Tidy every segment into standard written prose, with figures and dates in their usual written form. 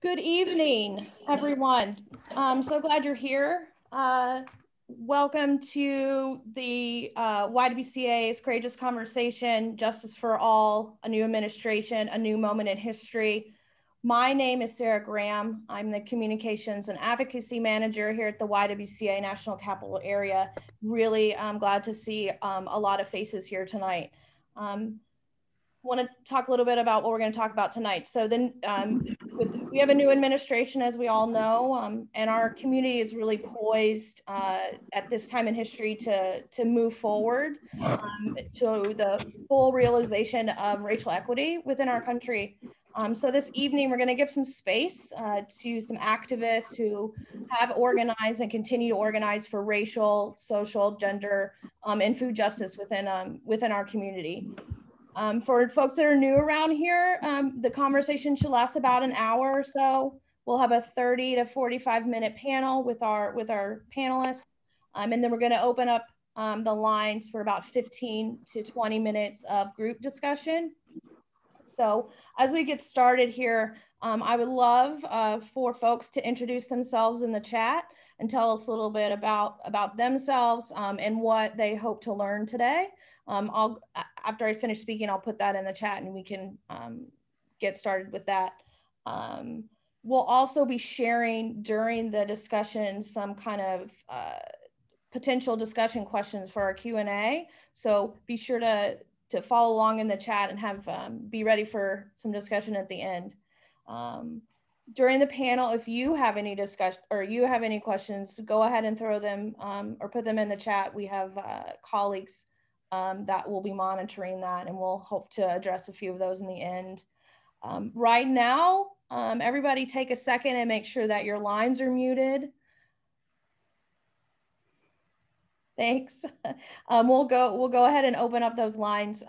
Good evening, everyone. I'm so glad you're here. Welcome to the YWCA's Courageous Conversation, Justice for All, a new administration, a new moment in history. My name is Sarah Graham. I'm the Communications and Advocacy Manager here at the YWCA National Capital Area. Really, I'm glad to see a lot of faces here tonight. Want to talk a little bit about what we're going to talk about tonight. So then we have a new administration, as we all know, and our community is really poised at this time in history to move forward to the full realization of racial equity within our country. So this evening, we're going to give some space to some activists who have organized and continue to organize for racial, social, gender, and food justice within our community. For folks that are new around here, the conversation should last about an hour or so. We'll have a 30 to 45-minute panel with our panelists, and then we're going to open up the lines for about 15 to 20 minutes of group discussion. So as we get started here, I would love for folks to introduce themselves in the chat and tell us a little bit about themselves and what they hope to learn today. After I finish speaking, I'll put that in the chat and we can get started with that. We'll also be sharing during the discussion some kind of potential discussion questions for our Q&A. So be sure to follow along in the chat and have be ready for some discussion at the end. During the panel, if you have any discussion or you have any questions, go ahead and throw them or put them in the chat. We have colleagues that will be monitoring that, and we'll hope to address a few of those in the end. Right now, everybody take a second and make sure that your lines are muted. Thanks. We'll go ahead and open up those lines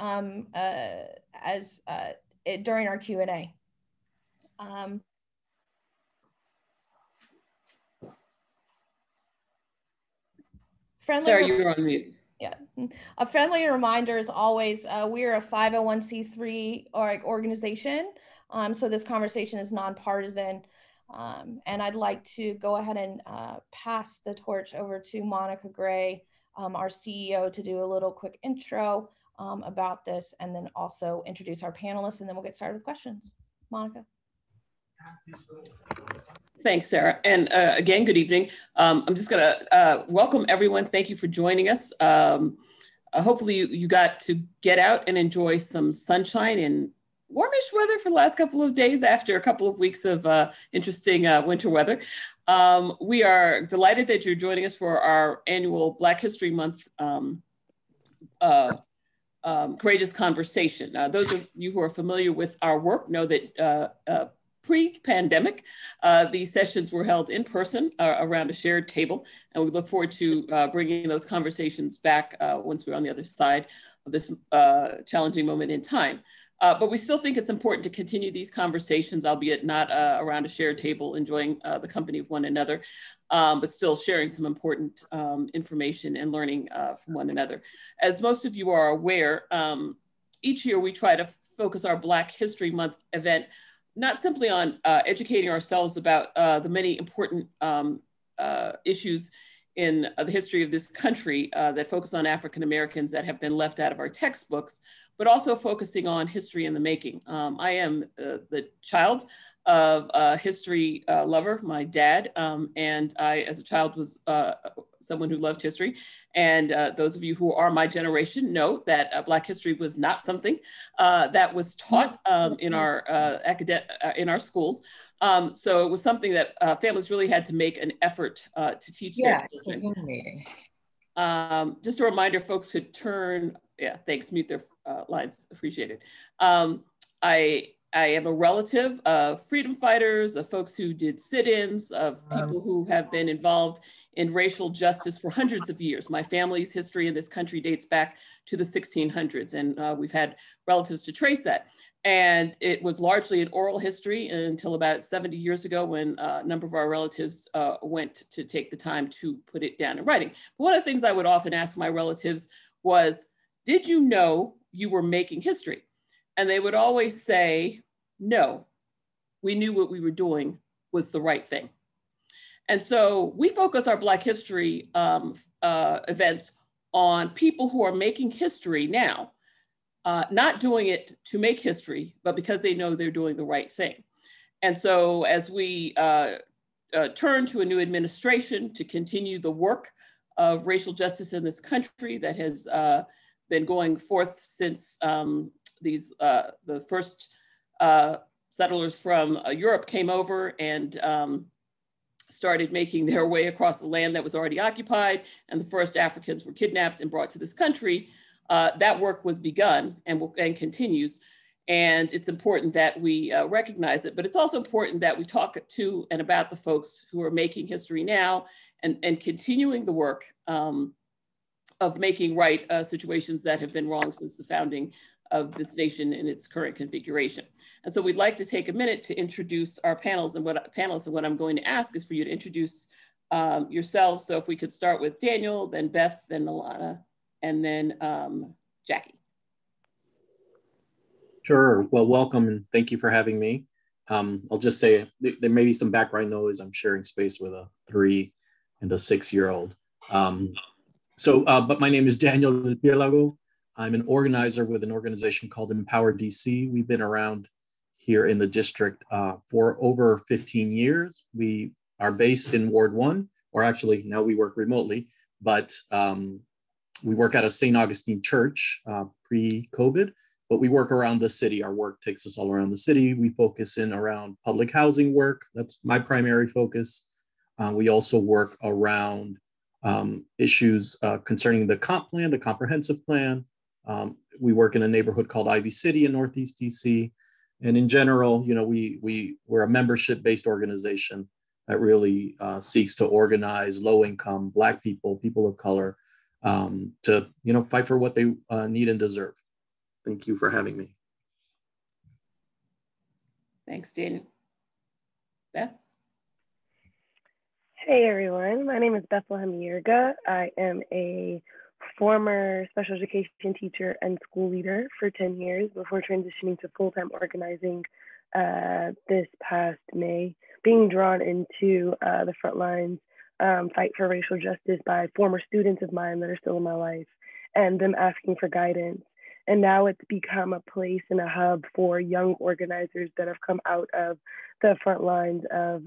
during our Q&A. Sorry, you're on mute. Yeah, a friendly reminder is always, we are a 501c3 organization, so this conversation is nonpartisan, and I'd like to go ahead and pass the torch over to Monica Gray, our CEO, to do a little quick intro about this, and then also introduce our panelists, and then we'll get started with questions. Monica. Thanks, Sarah. And again, good evening. I'm just gonna welcome everyone. Thank you for joining us. Hopefully you got to get out and enjoy some sunshine and warmish weather for the last couple of days after a couple of weeks of interesting winter weather. We are delighted that you're joining us for our annual Black History Month Courageous Conversation. Those of you who are familiar with our work know that pre-pandemic, these sessions were held in person around a shared table, and we look forward to bringing those conversations back once we're on the other side of this challenging moment in time. But we still think it's important to continue these conversations, albeit not around a shared table, enjoying the company of one another, but still sharing some important information and learning from one another. As most of you are aware, each year we try to focus our Black History Month event not simply on educating ourselves about the many important issues in the history of this country that focus on African Americans that have been left out of our textbooks, but also focusing on history in the making. I am the child of a history lover, my dad, and I, as a child, was someone who loved history. And those of you who are my generation know that Black history was not something that was taught in our schools. So it was something that families really had to make an effort to teach their children. Just a reminder, folks could turn, mute their lines, appreciate it. I am a relative of freedom fighters, of folks who did sit-ins, of people who have been involved in racial justice for hundreds of years. My family's history in this country dates back to the 1600s, and we've had relatives to trace that. And it was largely an oral history until about 70 years ago when a number of our relatives went to take the time to put it down in writing. But one of the things I would often ask my relatives was, did you know you were making history? And they would always say, no, we knew what we were doing, was the right thing. And so we focus our Black History events on people who are making history now, not doing it to make history, but because they know they're doing the right thing. And so as we turn to a new administration to continue the work of racial justice in this country that has been going forth since the first settlers from Europe came over and started making their way across the land that was already occupied, and the first Africans were kidnapped and brought to this country. That work was begun and continues. And it's important that we recognize it, but it's also important that we talk to and about the folks who are making history now and continuing the work of making right situations that have been wrong since the founding of this nation in its current configuration. And so we'd like to take a minute to introduce our panelists, and what I'm going to ask is for you to introduce yourselves. So if we could start with Daniel, then Beth, then Alana, and then Jackie. Sure. Well, welcome and thank you for having me. I'll just say there may be some background noise. I'm sharing space with a 3 and a 6-year-old. But my name is Daniel Pielago. I'm an organizer with an organization called Empower DC. We've been around here in the district for over 15 years. We are based in Ward 1, or actually now we work remotely, but we work at a St. Augustine church pre-COVID. But we work around the city. Our work takes us all around the city. We focus in around public housing work. That's my primary focus. We also work around issues concerning the comp plan, the comprehensive plan. We work in a neighborhood called Ivy City in Northeast DC. And in general, you know, we're a membership-based organization that really seeks to organize low-income Black people, people of color, to, you know, fight for what they need and deserve. Thank you for having me. Thanks, Daniel. Beth? Hey, everyone. My name is Bethlehem Yerga. I am a former special education teacher and school leader for 10 years before transitioning to full-time organizing this past May, being drawn into the front lines fight for racial justice by former students of mine that are still in my life and them asking for guidance. And now it's become a place and a hub for young organizers that have come out of the front lines of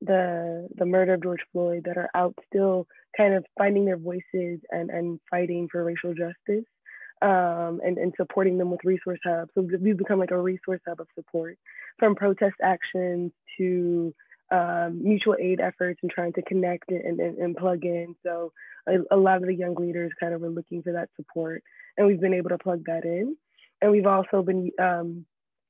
the murder of George Floyd, that are out still kind of finding their voices and fighting for racial justice and supporting them with resource hubs. So we've become like a resource hub of support, from protest actions to mutual aid efforts and trying to connect and plug in. So a lot of the young leaders kind of were looking for that support, and we've been able to plug that in. And we've also been,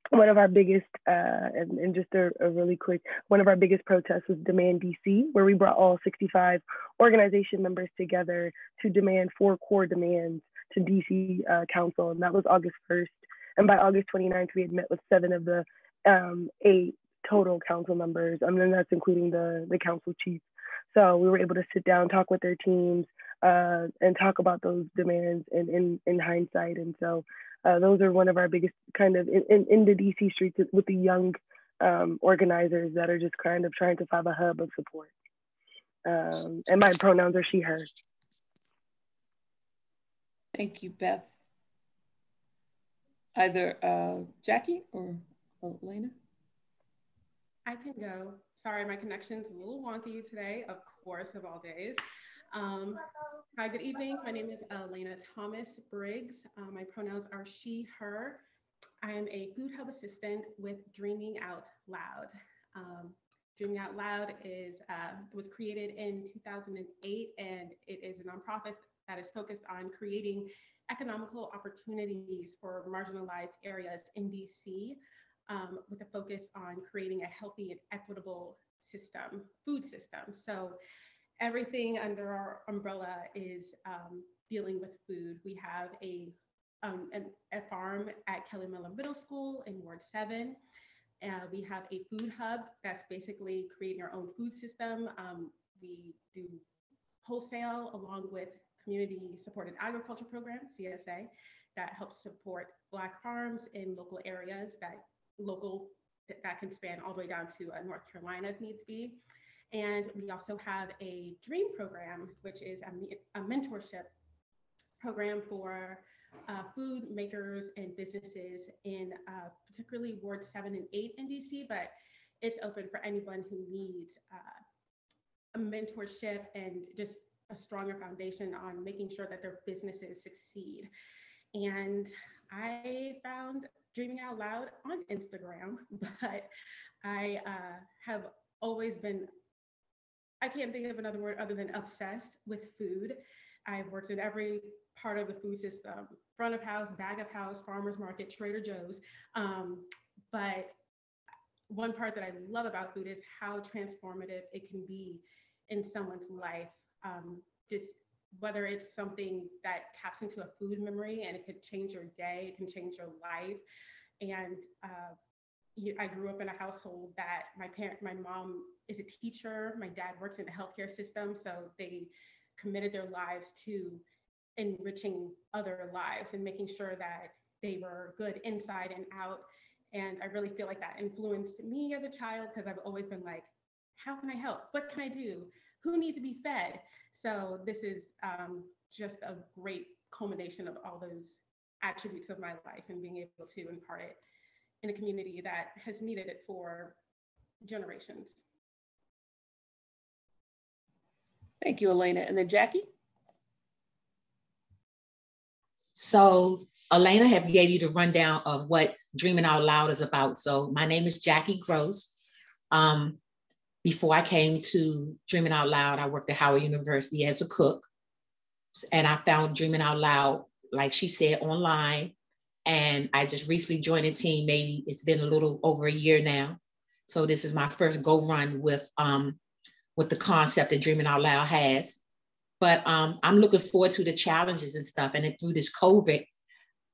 one of our biggest, and just a really quick, one of our biggest protests was Demand DC, where we brought all 65 organization members together to demand 4 core demands to DC Council, and that was August 1st. And by August 29th, we had met with 7 of the 8 total council members, and then that's including the council chief. So we were able to sit down, talk with their teams, and talk about those demands in hindsight. And so those are one of our biggest kind of in the DC streets with the young organizers that are just kind of trying to find a hub of support. And my pronouns are she, her. Thank you, Beth. Either Jackie or Elena? I can go. Sorry, my connection's a little wonky today, of course, of all days. Hi, good evening. My name is Elena Thomas Briggs. My pronouns are she, her. I am a food hub assistant with Dreaming Out Loud. Dreaming Out Loud it was created in 2008, and it is a nonprofit that is focused on creating economical opportunities for marginalized areas in DC, with a focus on creating a healthy and equitable food system. So everything under our umbrella is dealing with food. We have a farm at Kelly Miller Middle School in Ward 7. We have a food hub that's basically creating our own food system. We do wholesale along with community supported agriculture program, CSA, that helps support Black farms in local areas that local that can span all the way down to North Carolina if needs be. And we also have a DREAM program, which is a mentorship program for food makers and businesses in particularly Ward 7 and 8 in DC, but it's open for anyone who needs a mentorship and just a stronger foundation on making sure that their businesses succeed. And I found Dreaming Out Loud on Instagram, but I have always been, I can't think of another word other than obsessed with food. I've worked in every part of the food system, front of house, back of house, farmer's market, Trader Joe's. But one part that I love about food is how transformative it can be in someone's life. Just whether it's something that taps into a food memory and it could change your day, it can change your life. And I grew up in a household that my mom is a teacher, my dad works in the healthcare system, so they committed their lives to enriching other lives and making sure that they were good inside and out. And I really feel like that influenced me as a child, because I've always been like, how can I help? What can I do? Who needs to be fed? So this is just a great culmination of all those attributes of my life and being able to impart it in a community that has needed it for generations. Thank you, Elena. And then Jackie? So Elena have gave you the rundown of what Dreaming Out Loud is about. So my name is Jackie Gross. Before I came to Dreaming Out Loud, I worked at Howard University as a cook. And I found Dreaming Out Loud, like she said, online. And I just recently joined a team. Maybe it's been a little over a year now. So this is my first go run with the concept that Dreaming Out Loud has. But I'm looking forward to the challenges and stuff. And then through this COVID,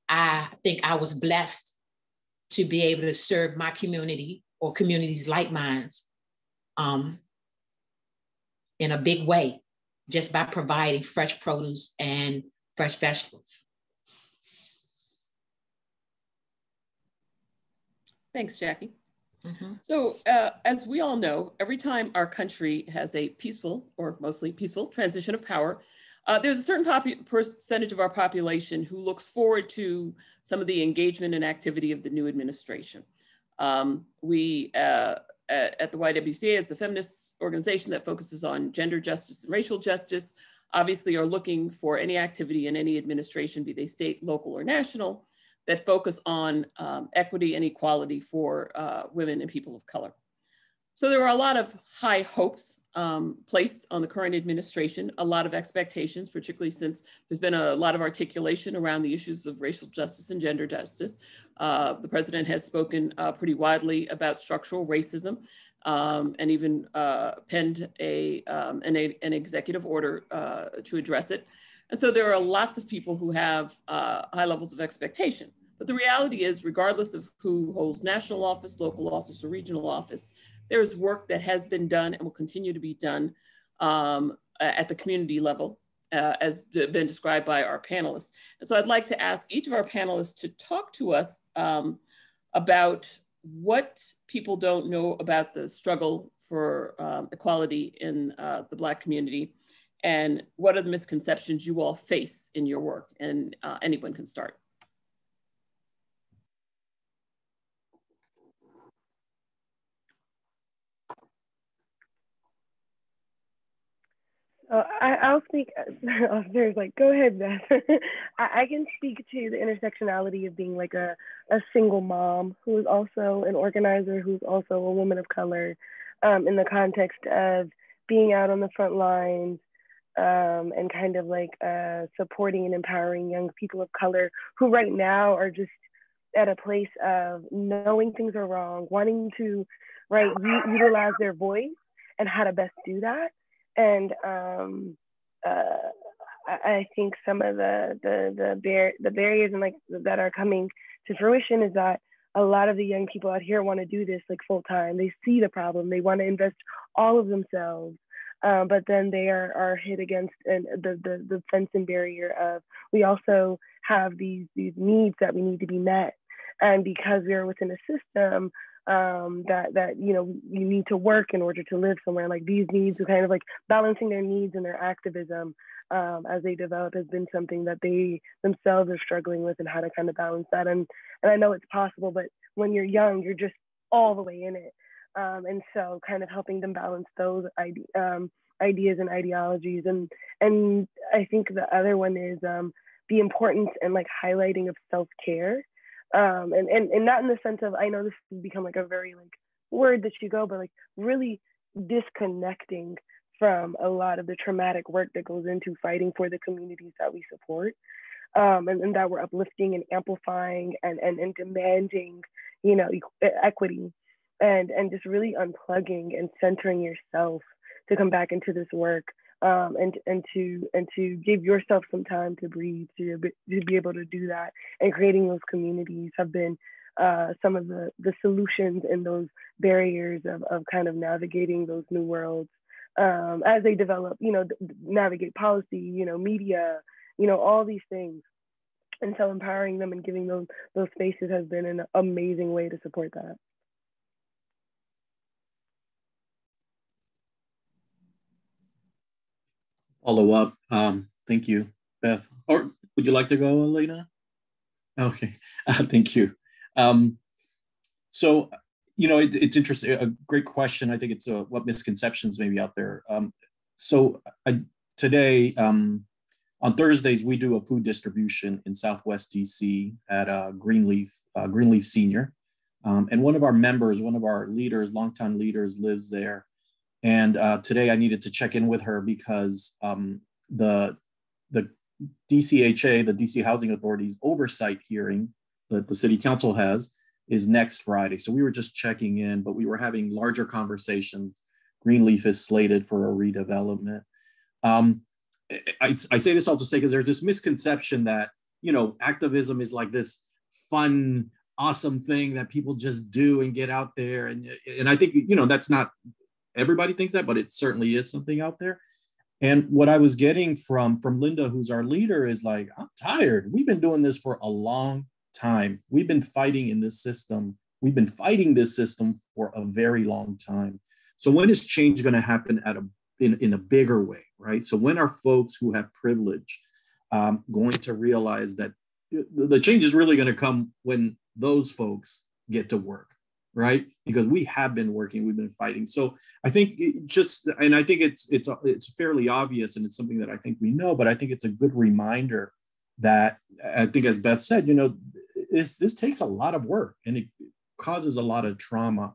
I think I was blessed to be able to serve my community or communities like mine in a big way, just by providing fresh produce and fresh vegetables. Thanks, Jackie. Mm-hmm. So as we all know, every time our country has a peaceful or mostly peaceful transition of power, there's a certain percentage of our population who looks forward to some of the engagement and activity of the new administration. We at the YWCA, as the feminist organization that focuses on gender justice and racial justice, obviously are looking for any activity in any administration, be they state, local, or national, that focus on equity and equality for women and people of color. So there are a lot of high hopes placed on the current administration, a lot of expectations, particularly since there's been a lot of articulation around the issues of racial justice and gender justice. The president has spoken pretty widely about structural racism and even penned an executive order to address it. And so there are lots of people who have high levels of expectation. But the reality is, regardless of who holds national office, local office, or regional office, there is work that has been done and will continue to be done at the community level, as been described by our panelists. And so I'd like to ask each of our panelists to talk to us about what people don't know about the struggle for equality in the Black community, and what are the misconceptions you all face in your work? And anyone can start. I'll speak. There's like, go ahead, Beth. I can speak to the intersectionality of being like a single mom who is also an organizer, who's also a woman of color, in the context of being out on the front lines and kind of like supporting and empowering young people of color who right now are just at a place of knowing things are wrong, wanting to utilize their voice and how to best do that. And I think some of the barriers and like that are coming to fruition is that a lot of the young people out here want to do this like full time. They see the problem. They want to invest all of themselves, but then they are hit against the fence and barrier of we also have these needs that we need to be met, and because we are within a system that you need to work in order to live somewhere. Like these needs are kind of like balancing their needs and their activism as they develop has been something that they themselves are struggling with, and how to kind of balance that. And I know it's possible, but when you're young, you're just all the way in it. And so kind of helping them balance those ideas and ideologies. And I think the other one is the importance and like highlighting of self-care. And not in the sense of, I know this has become like a very like word that you go, but like really disconnecting from a lot of the traumatic work that goes into fighting for the communities that we support. And that we're uplifting and amplifying and demanding, equity, and just really unplugging and centering yourself to come back into this work, and to give yourself some time to breathe, to be able to do that. And creating those communities have been some of the solutions in those barriers of kind of navigating those new worlds as they develop, navigate policy, media, all these things. And so empowering them and giving those spaces has been an amazing way to support that. Follow up. Thank you, Beth. Or would you like to go, Elena? Okay, thank you. So, it's interesting, a great question. I think it's what misconceptions may be out there. Today, on Thursdays, we do a food distribution in Southwest DC at Greenleaf Senior. And one of our members, one of our leaders, longtime leaders, lives there. And today I needed to check in with her because the DCHA, the DC Housing Authority's oversight hearing that the city council has is next Friday. So we were just checking in, but we were having larger conversations. Greenleaf is slated for a redevelopment. I say this all to say, because there's this misconception that, activism is like this fun, awesome thing that people just do and get out there. And I think, that's not, everybody thinks that, but it certainly is something out there. And what I was getting from Linda, who's our leader, is like, I'm tired. We've been doing this for a long time. We've been fighting in this system. We've been fighting this system for a very long time. So when is change going to happen in a bigger way, right? So when are folks who have privilege going to realize that the change is really going to come when those folks get to work, right? Because we have been working, we've been fighting. So I think I think it's fairly obvious, and it's something that I think we know, but I think it's a good reminder that, I think, as Beth said, this takes a lot of work and it causes a lot of trauma.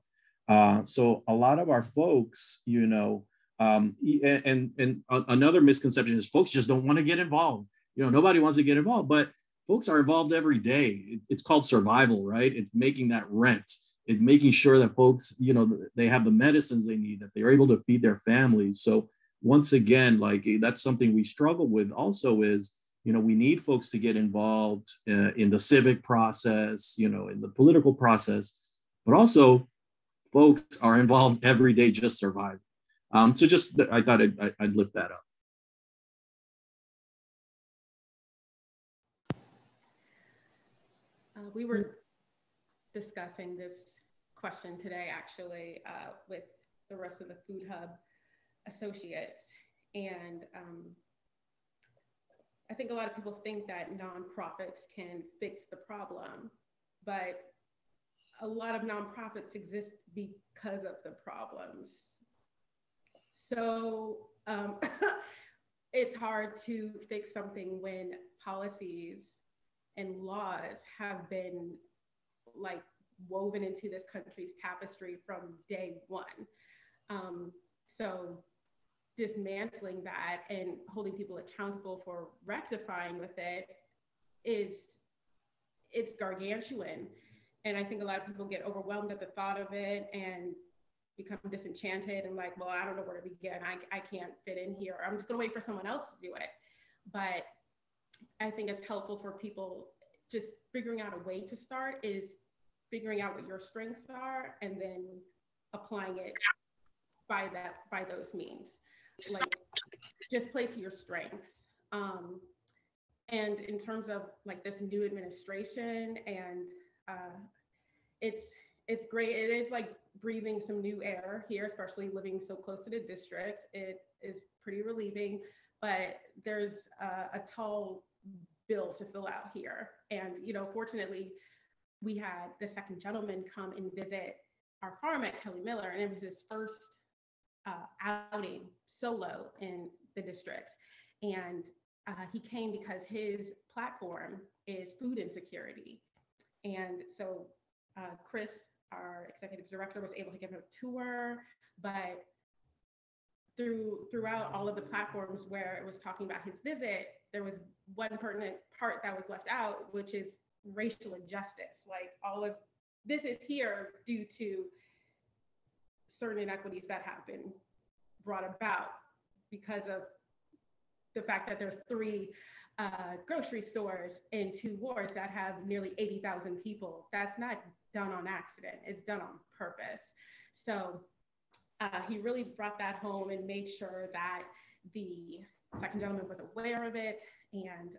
So a lot of our folks, and another misconception is folks just don't want to get involved. Nobody wants to get involved, but folks are involved every day. It's called survival, right? It's making that rent. It's making sure that folks, they have the medicines they need, that they're able to feed their families. So once again, like, that's something we struggle with also is, we need folks to get involved in the civic process, in the political process, but also folks are involved every day just surviving. So just, I thought I'd lift that up. We were discussing this question today, actually, with the rest of the Food Hub associates. And I think a lot of people think that nonprofits can fix the problem, but a lot of nonprofits exist because of the problems. So it's hard to fix something when policies and laws have been like woven into this country's tapestry from day one. So dismantling that and holding people accountable for rectifying with it's gargantuan. And I think a lot of people get overwhelmed at the thought of it and become disenchanted and like, well, I don't know where to begin. I can't fit in here. I'm just gonna wait for someone else to do it. But I think it's helpful for people just figuring out a way to start is figuring out what your strengths are and then applying it by those means. Like, just play to your strengths. And in terms of like this new administration, and it's great. It is like breathing some new air here, especially living so close to the district. It is pretty relieving, but there's a tall bill to fill out here. And, you know, fortunately, we had the second gentleman come and visit our farm at Kelly Miller, and it was his first outing solo in the district. And he came because his platform is food insecurity. And so Chris, our executive director, was able to give him a tour, but throughout all of the platforms where it was talking about his visit, there was one pertinent part that was left out, which is racial injustice. Like, all of this is here due to certain inequities that have been brought about because of the fact that there's 3 grocery stores in 2 wards that have nearly 80,000 people. That's not done on accident, it's done on purpose. So he really brought that home and made sure that the second gentleman was aware of it. And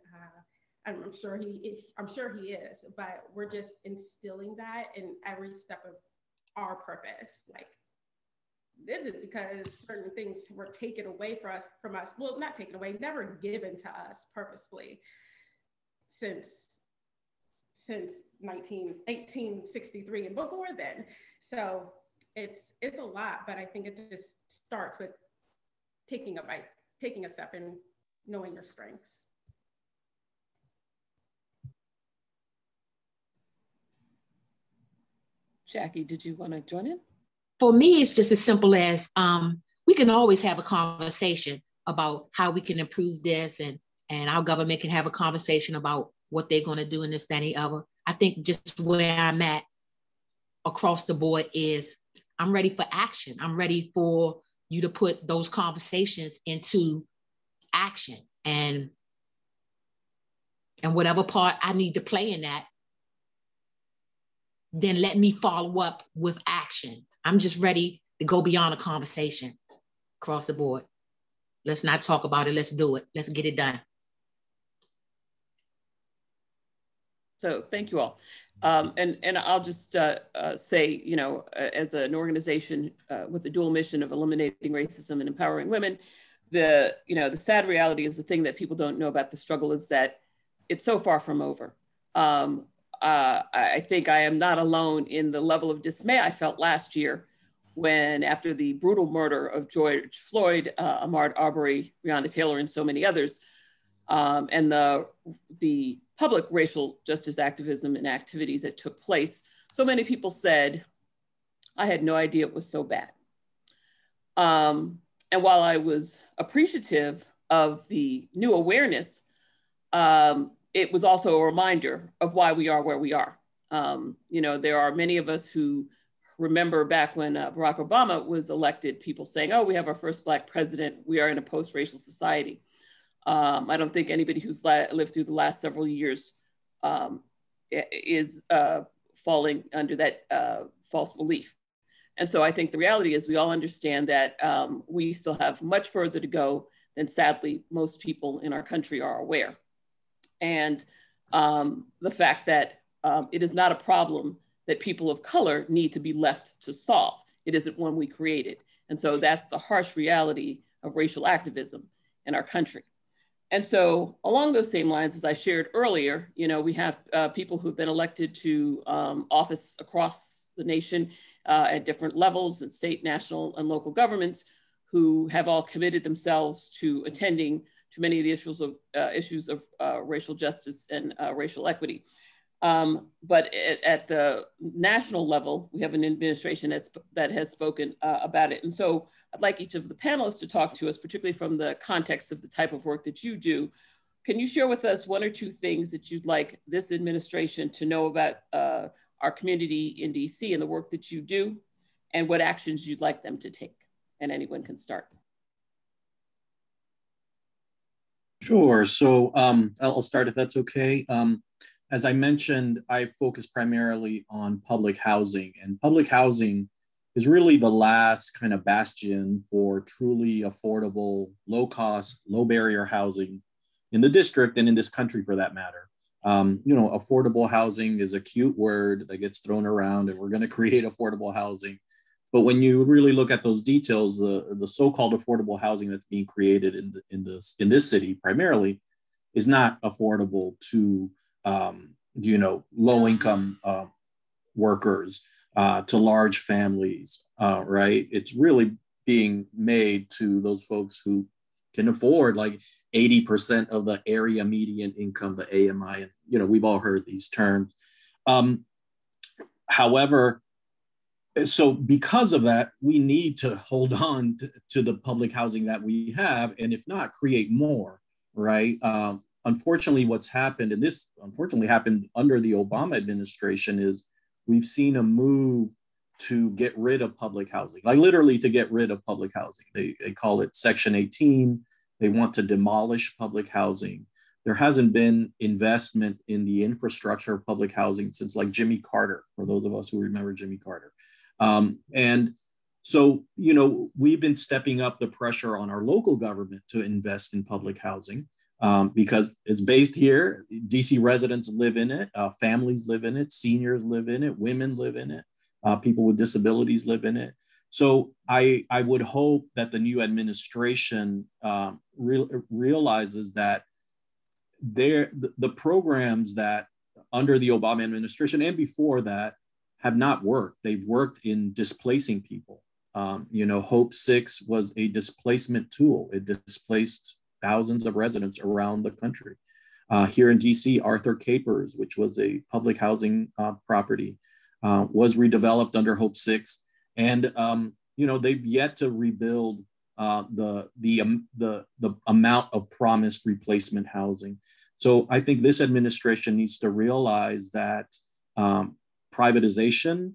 I'm sure he is, but we're just instilling that in every step of our purpose. Like, this is because certain things were taken away from us. Well, not taken away, never given to us purposefully since 1863 and before then. So it's a lot, but I think it just starts with taking a step and knowing your strengths. Jackie, did you want to join in? For me, it's just as simple as we can always have a conversation about how we can improve this, and our government can have a conversation about what they're going to do in this, that, and the other. I think just where I'm at across the board is I'm ready for action. I'm ready for you to put those conversations into action, and whatever part I need to play in that, then let me follow up with action. I'm just ready to go beyond a conversation across the board. Let's not talk about it, let's do it. Let's get it done. So thank you all. And I'll just say, you know, as an organization with the dual mission of eliminating racism and empowering women, the sad reality is, the thing that people don't know about the struggle is that it's so far from over. I think I am not alone in the level of dismay I felt last year when, after the brutal murder of George Floyd, Ahmaud Arbery, Breonna Taylor, and so many others, and the public racial justice activism and activities that took place, so many people said, I had no idea it was so bad. And while I was appreciative of the new awareness, it was also a reminder of why we are where we are. You know, there are many of us who remember back when Barack Obama was elected, people saying, oh, we have our first Black president, we are in a post-racial society. I don't think anybody who's lived through the last several years is falling under that false belief. And so I think the reality is we all understand that we still have much further to go than, sadly, most people in our country are aware. And the fact that it is not a problem that people of color need to be left to solve. It isn't one we created. And so that's the harsh reality of racial activism in our country. And so along those same lines, as I shared earlier, you know, we have people who've been elected to office across the nation at different levels in state, national, and local governments, who have all committed themselves to attending to many of the issues of racial justice and racial equity. But at the national level, we have an administration that has spoken about it. And so I'd like each of the panelists to talk to us, particularly from the context of the type of work that you do. Can you share with us 1 or 2 things that you'd like this administration to know about our community in DC and the work that you do, and what actions you'd like them to take? And anyone can start. Sure. So I'll start if that's okay. As I mentioned, I focus primarily on public housing, and public housing is really the last kind of bastion for truly affordable, low cost, low barrier housing in the district and in this country for that matter. Affordable housing is a cute word that gets thrown around, and we're going to create affordable housing. But when you really look at those details, the so-called affordable housing that's being created in this city primarily is not affordable to low-income workers, to large families, right? It's really being made to those folks who can afford like 80% of the area median income, the AMI. And, we've all heard these terms. However, so because of that, we need to hold on to the public housing that we have, and if not, create more, right? Unfortunately, what's happened, and this unfortunately happened under the Obama administration, is we've seen a move to get rid of public housing, like literally to get rid of public housing. They call it Section 18. They want to demolish public housing. There hasn't been investment in the infrastructure of public housing since like Jimmy Carter, for those of us who remember Jimmy Carter. And so, we've been stepping up the pressure on our local government to invest in public housing because it's based here. DC residents live in it, families live in it, seniors live in it, women live in it, people with disabilities live in it. So I would hope that the new administration realizes that the programs that under the Obama administration and before that have not worked. They've worked in displacing people. Hope 6 was a displacement tool. It displaced thousands of residents around the country. Here in DC, Arthur Capers, which was a public housing property, was redeveloped under Hope 6. And, they've yet to rebuild the amount of promised replacement housing. So I think this administration needs to realize that privatization,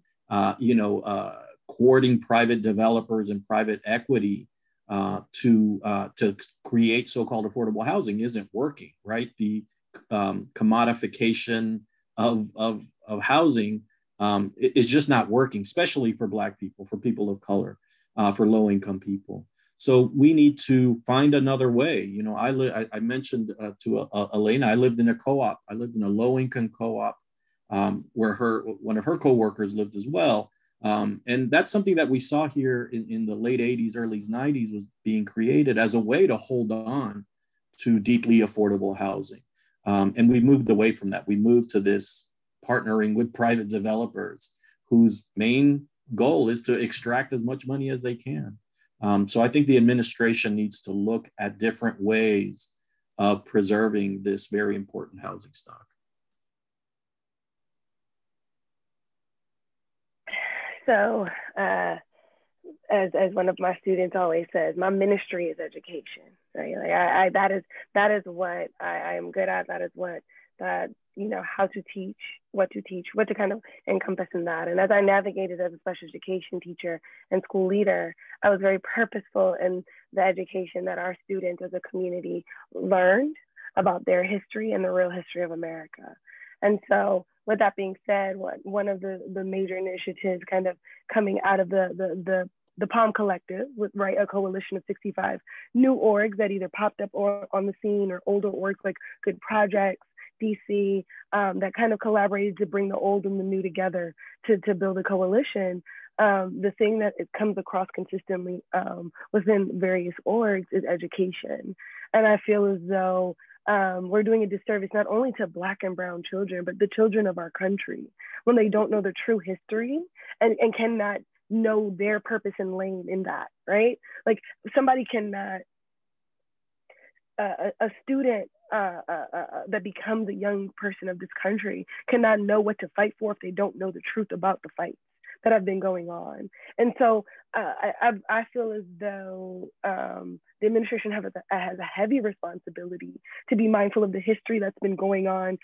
courting private developers and private equity to create so-called affordable housing isn't working, right? The commodification of housing is just not working, especially for Black people, for people of color, for low-income people. So we need to find another way. I mentioned to Elena, I lived in a co-op. I lived in a low-income co-op where one of her coworkers lived as well. And that's something that we saw here in the late 80s, early 90s was being created as a way to hold on to deeply affordable housing. And we moved away from that. We moved to this partnering with private developers whose main goal is to extract as much money as they can. So I think the administration needs to look at different ways of preserving this very important housing stock. So as one of my students always says, my ministry is education, right? Like that is what I am good at. That is what how to teach, what to kind of encompass in that. And as I navigated as a special education teacher and school leader, I was very purposeful in the education that our students as a community learned about their history and the real history of America. And so with that being said, one of the major initiatives kind of coming out of the Palm Collective, with a coalition of 65 new orgs that either popped up or on the scene, or older orgs like Good Projects, DC, that kind of collaborated to bring the old and the new together to build a coalition. The thing that it comes across consistently within various orgs is education. And I feel as though we're doing a disservice not only to Black and Brown children, but the children of our country when they don't know the true history and cannot know their purpose and lane in that, right? Like somebody cannot, a student that becomes a young person of this country cannot know what to fight for if they don't know the truth about the fights that have been going on. And so I feel as though the administration has a heavy responsibility to be mindful of the history that's been going on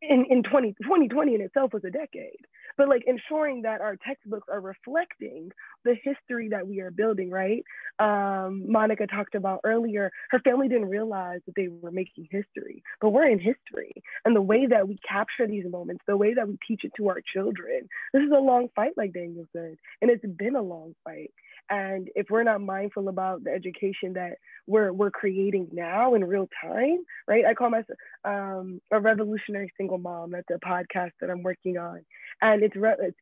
in 2020 in itself was a decade, but like ensuring that our textbooks are reflecting the history that we are building, right? Monica talked about earlier, her family didn't realize that they were making history, but we're in history. And the way that we capture these moments, the way that we teach it to our children, this is a long fight, like Daniel said, and it's been a long fight. And if we're not mindful about the education that we're creating now in real time, right? I call myself a revolutionary single mom. That's a podcast that I'm working on. And it's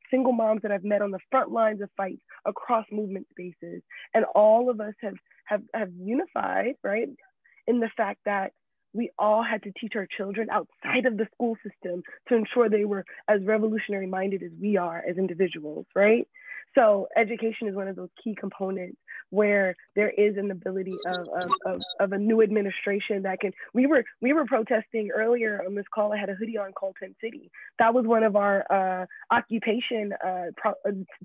single moms that I've met on the front lines of fights across movement spaces. And all of us have unified, right, in the fact that we all had to teach our children outside of the school system to ensure they were as revolutionary minded as we are as individuals, right? So education is one of those key components where there is an ability of a new administration that can, we were protesting earlier on this call. I had a hoodie on called Tent City. That was one of our occupation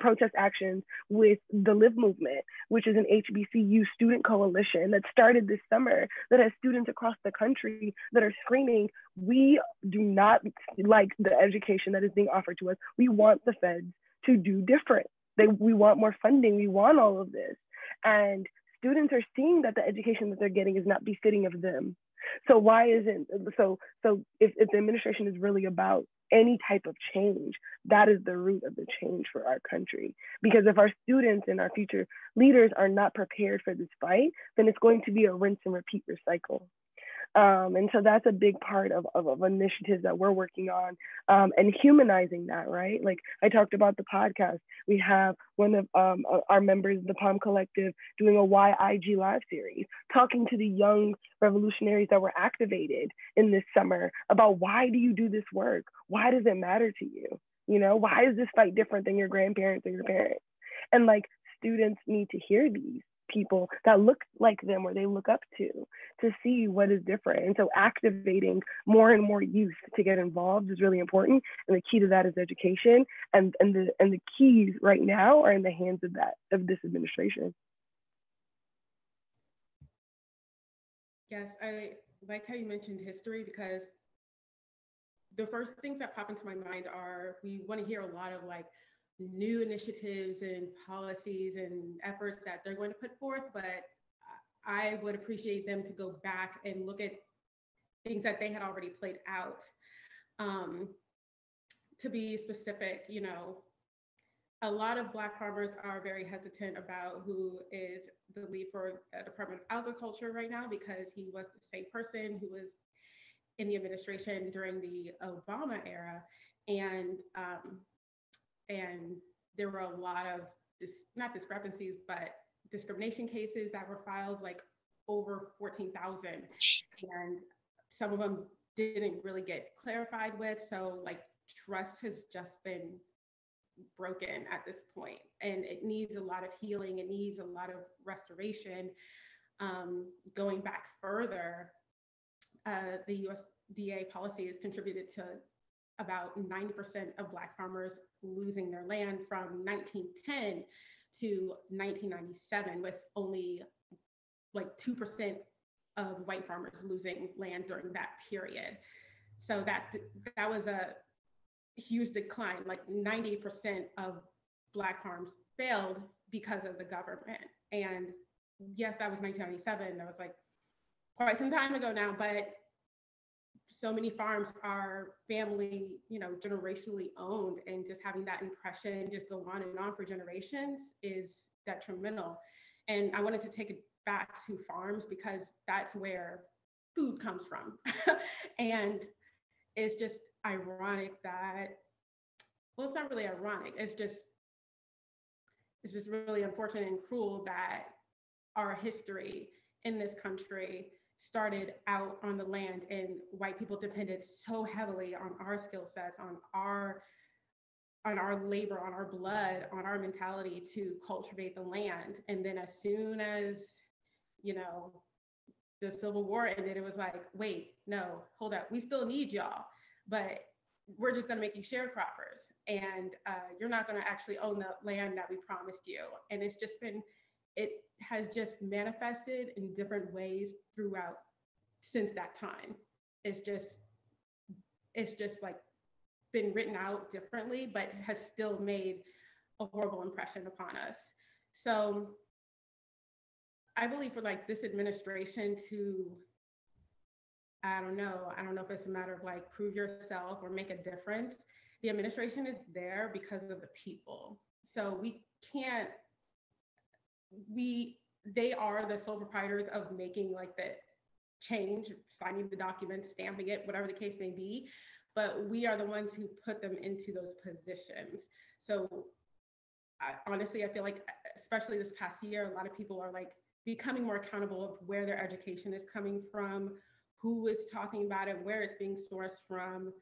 protest actions with the Live Movement, which is an HBCU student coalition that started this summer that has students across the country that are screaming, we do not like the education that is being offered to us. We want the feds to do different. We want more funding. We want all of this. And students are seeing that the education that they're getting is not befitting of them. So why isn't, so if the administration is really about any type of change, that is the root of the change for our country. Because if our students and our future leaders are not prepared for this fight, then it's going to be a rinse and repeat recycle. And so that's a big part of initiatives that we're working on, and humanizing that, right? Like I talked about the podcast. We have one of our members, the Palm Collective, doing a YIG live series, talking to the young revolutionaries that were activated in this summer about why do you do this work? Why does it matter to you? You know, why is this fight different than your grandparents or your parents? And like students need to hear these people that look like them or they look up to see what is different. And so activating more and more youth to get involved is really important. And the key to that is education. And the keys right now are in the hands of this administration. Yes, I like how you mentioned history, because the first things that pop into my mind are, we want to hear a lot of like new initiatives and policies and efforts that they're going to put forth, but I would appreciate them to go back and look at things that they had already played out. To be specific, you know, a lot of Black farmers are very hesitant about who is the lead for the Department of Agriculture right now, because he was the same person who was in the administration during the Obama era. And there were a lot of, not discrepancies, but discrimination cases that were filed, like over 14,000. And some of them didn't really get clarified with. So like trust has just been broken at this point, and it needs a lot of healing. It needs a lot of restoration. Going back further, the USDA policy has contributed to about 90% of Black farmers losing their land from 1910 to 1997, with only like 2% of white farmers losing land during that period. So that was a huge decline. Like 90% of Black farms failed because of the government. And yes, that was 1997. That was like quite some time ago now, but so many farms are family, you know, generationally owned, and just having that impression just go on and on for generations is detrimental. And I wanted to take it back to farms, because that's where food comes from. And it's just ironic that, well, it's not really ironic. It's just really unfortunate and cruel that our history in this country started out on the land, and white people depended so heavily on our skill sets, on our labor, on our blood, on our mentality to cultivate the land. And then as soon as, you know, the Civil War ended, it was like, wait, no, hold up, we still need y'all, but we're just going to make you sharecroppers, and you're not going to actually own the land that we promised you. And it has just manifested in different ways throughout since that time. It's just like been written out differently, but has still made a horrible impression upon us. So I believe for like this administration to, I don't know if it's a matter of like prove yourself or make a difference. The administration is there because of the people. So we can't they are the sole proprietors of making like the change, signing the document, stamping it, whatever the case may be. But we are the ones who put them into those positions. So honestly, I feel like, especially this past year, a lot of people are like becoming more accountable of where their education is coming from, who is talking about it, where it's being sourced from.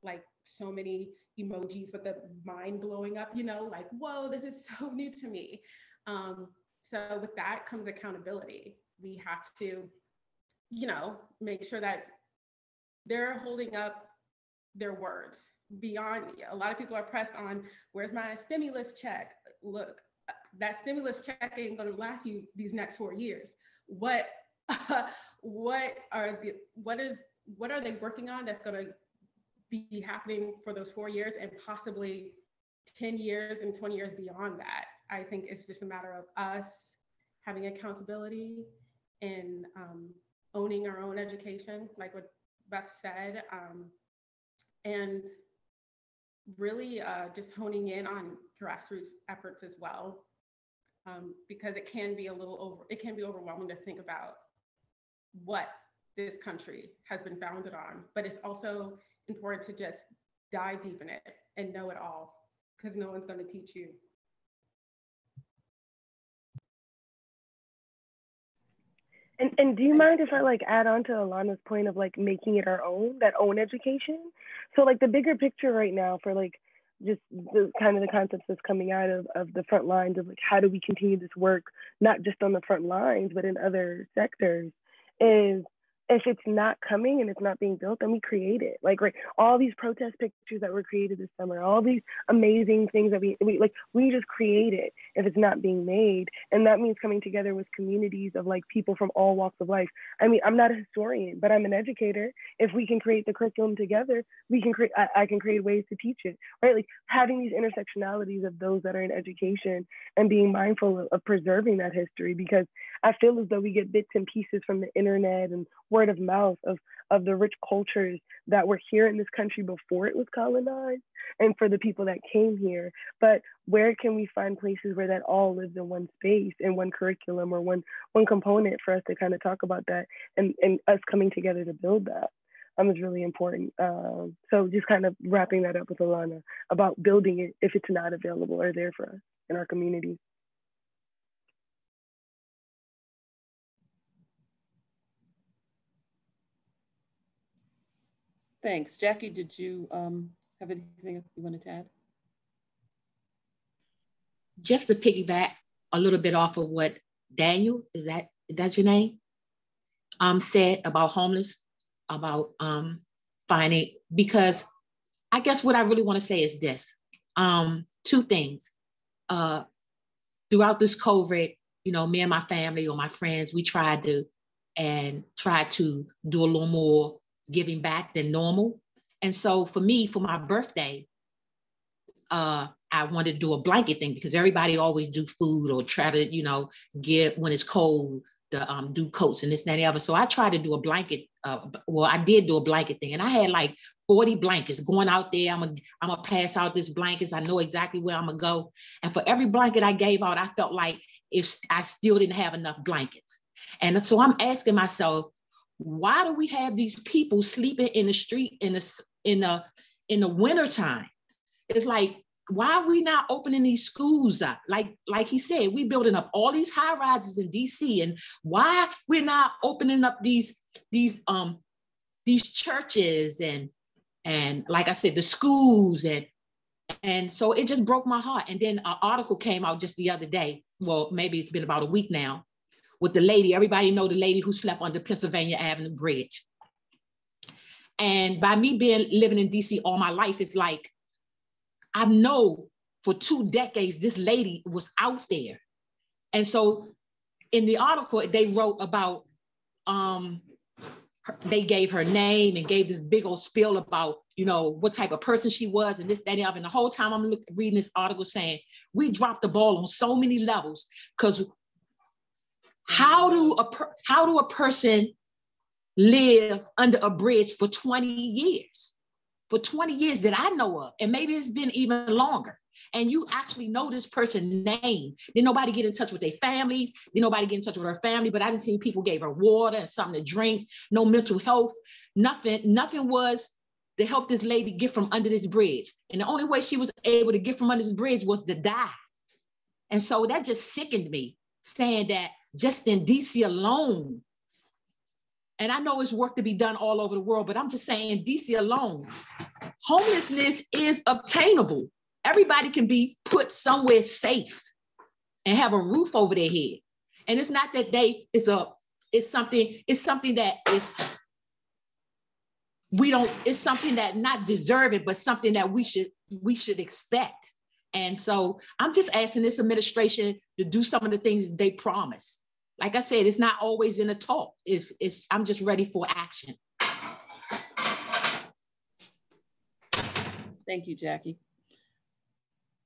Like so many emojis with the mind blowing up, like, whoa, this is so new to me. So with that comes accountability. We have to, make sure that they're holding up their words beyond. A lot of people are pressed on, where's my stimulus check? Look, that stimulus check ain't going to last you these next 4 years. What are they working on that's going to be happening for those 4 years and possibly 10 years and 20 years beyond that? I think it's just a matter of us having accountability and owning our own education, like what Beth said, and really just honing in on grassroots efforts as well, because it can be overwhelming to think about what this country has been founded on, but it's also important to just dive deep in it and know it all, because no one's going to teach you. And do you mind if I like add on to Alana's point of like making it our own, that own education? So like the bigger picture right now for like just the kind of the concepts that's coming out of the front lines of like, how do we continue this work, not just on the front lines, but in other sectors, is if it's not coming and it's not being built, then we create it. Like, right, all these protest pictures that were created this summer, all these amazing things that we just create it if it's not being made. And that means coming together with communities of like people from all walks of life. I mean, I'm not a historian, but I'm an educator. If we can create the curriculum together, we can create, I can create ways to teach it, right? Like having these intersectionalities of those that are in education and being mindful of preserving that history, because I feel as though we get bits and pieces from the internet and word of mouth of the rich cultures that were here in this country before it was colonized and for the people that came here. But where can we find places where that all lives in one space, in one curriculum or one component for us to kind of talk about that and us coming together to build that is really important. So just kind of wrapping that up with Alana about building it if it's not available or there for us in our communities. Thanks. Jackie, did you have anything you wanted to add? Just to piggyback a little bit off of what Daniel, that's your name? Said about homeless, about finding, because I guess what I really want to say is this, two things. Throughout this COVID, me and my family or my friends, we tried to do a little more giving back than normal. And so for me, for my birthday, I wanted to do a blanket thing because everybody always do food or try to, give when it's cold to do coats and this, that, and the other. So I tried to do a blanket. I did do a blanket thing, and I had like 40 blankets going out there. I'm gonna pass out these blankets. I know exactly where I'm gonna go. And for every blanket I gave out, I felt like if I still didn't have enough blankets. And so I'm asking myself, why do we have these people sleeping in the street in the wintertime? It's like, why are we not opening these schools up? Like he said, we building up all these high rises in DC, and why we're not opening up these churches and like I said, the schools and so it just broke my heart. And then an article came out just the other day. Well, maybe it's been about a week now, with the lady, everybody know the lady who slept on the Pennsylvania Avenue Bridge. And by me living in DC all my life, it's like, I know for 2 decades, this lady was out there. And so in the article, they wrote about, they gave her name and gave this big old spiel about, what type of person she was and this, that, and the other. And the whole time I'm reading this article saying, we dropped the ball on so many levels, because how do a person live under a bridge for 20 years? For 20 years that I know of, and maybe it's been even longer. and you actually know this person's name. Did nobody get in touch with their families? Did nobody get in touch with her family? But I didn't see people gave her water and something to drink, no mental health, nothing. Nothing was to help this lady get from under this bridge. And the only way she was able to get from under this bridge was to die. And so that just sickened me, saying that just in DC alone, and I know it's work to be done all over the world, but I'm just saying in DC alone, homelessness is obtainable. Everybody can be put somewhere safe and have a roof over their head. And it's not that it's something that is, it's something that not deserving, but something that we should expect. And so I'm just asking this administration to do some of the things they promise. Like I said, it's not always in a talk. I'm just ready for action. Thank you, Jackie.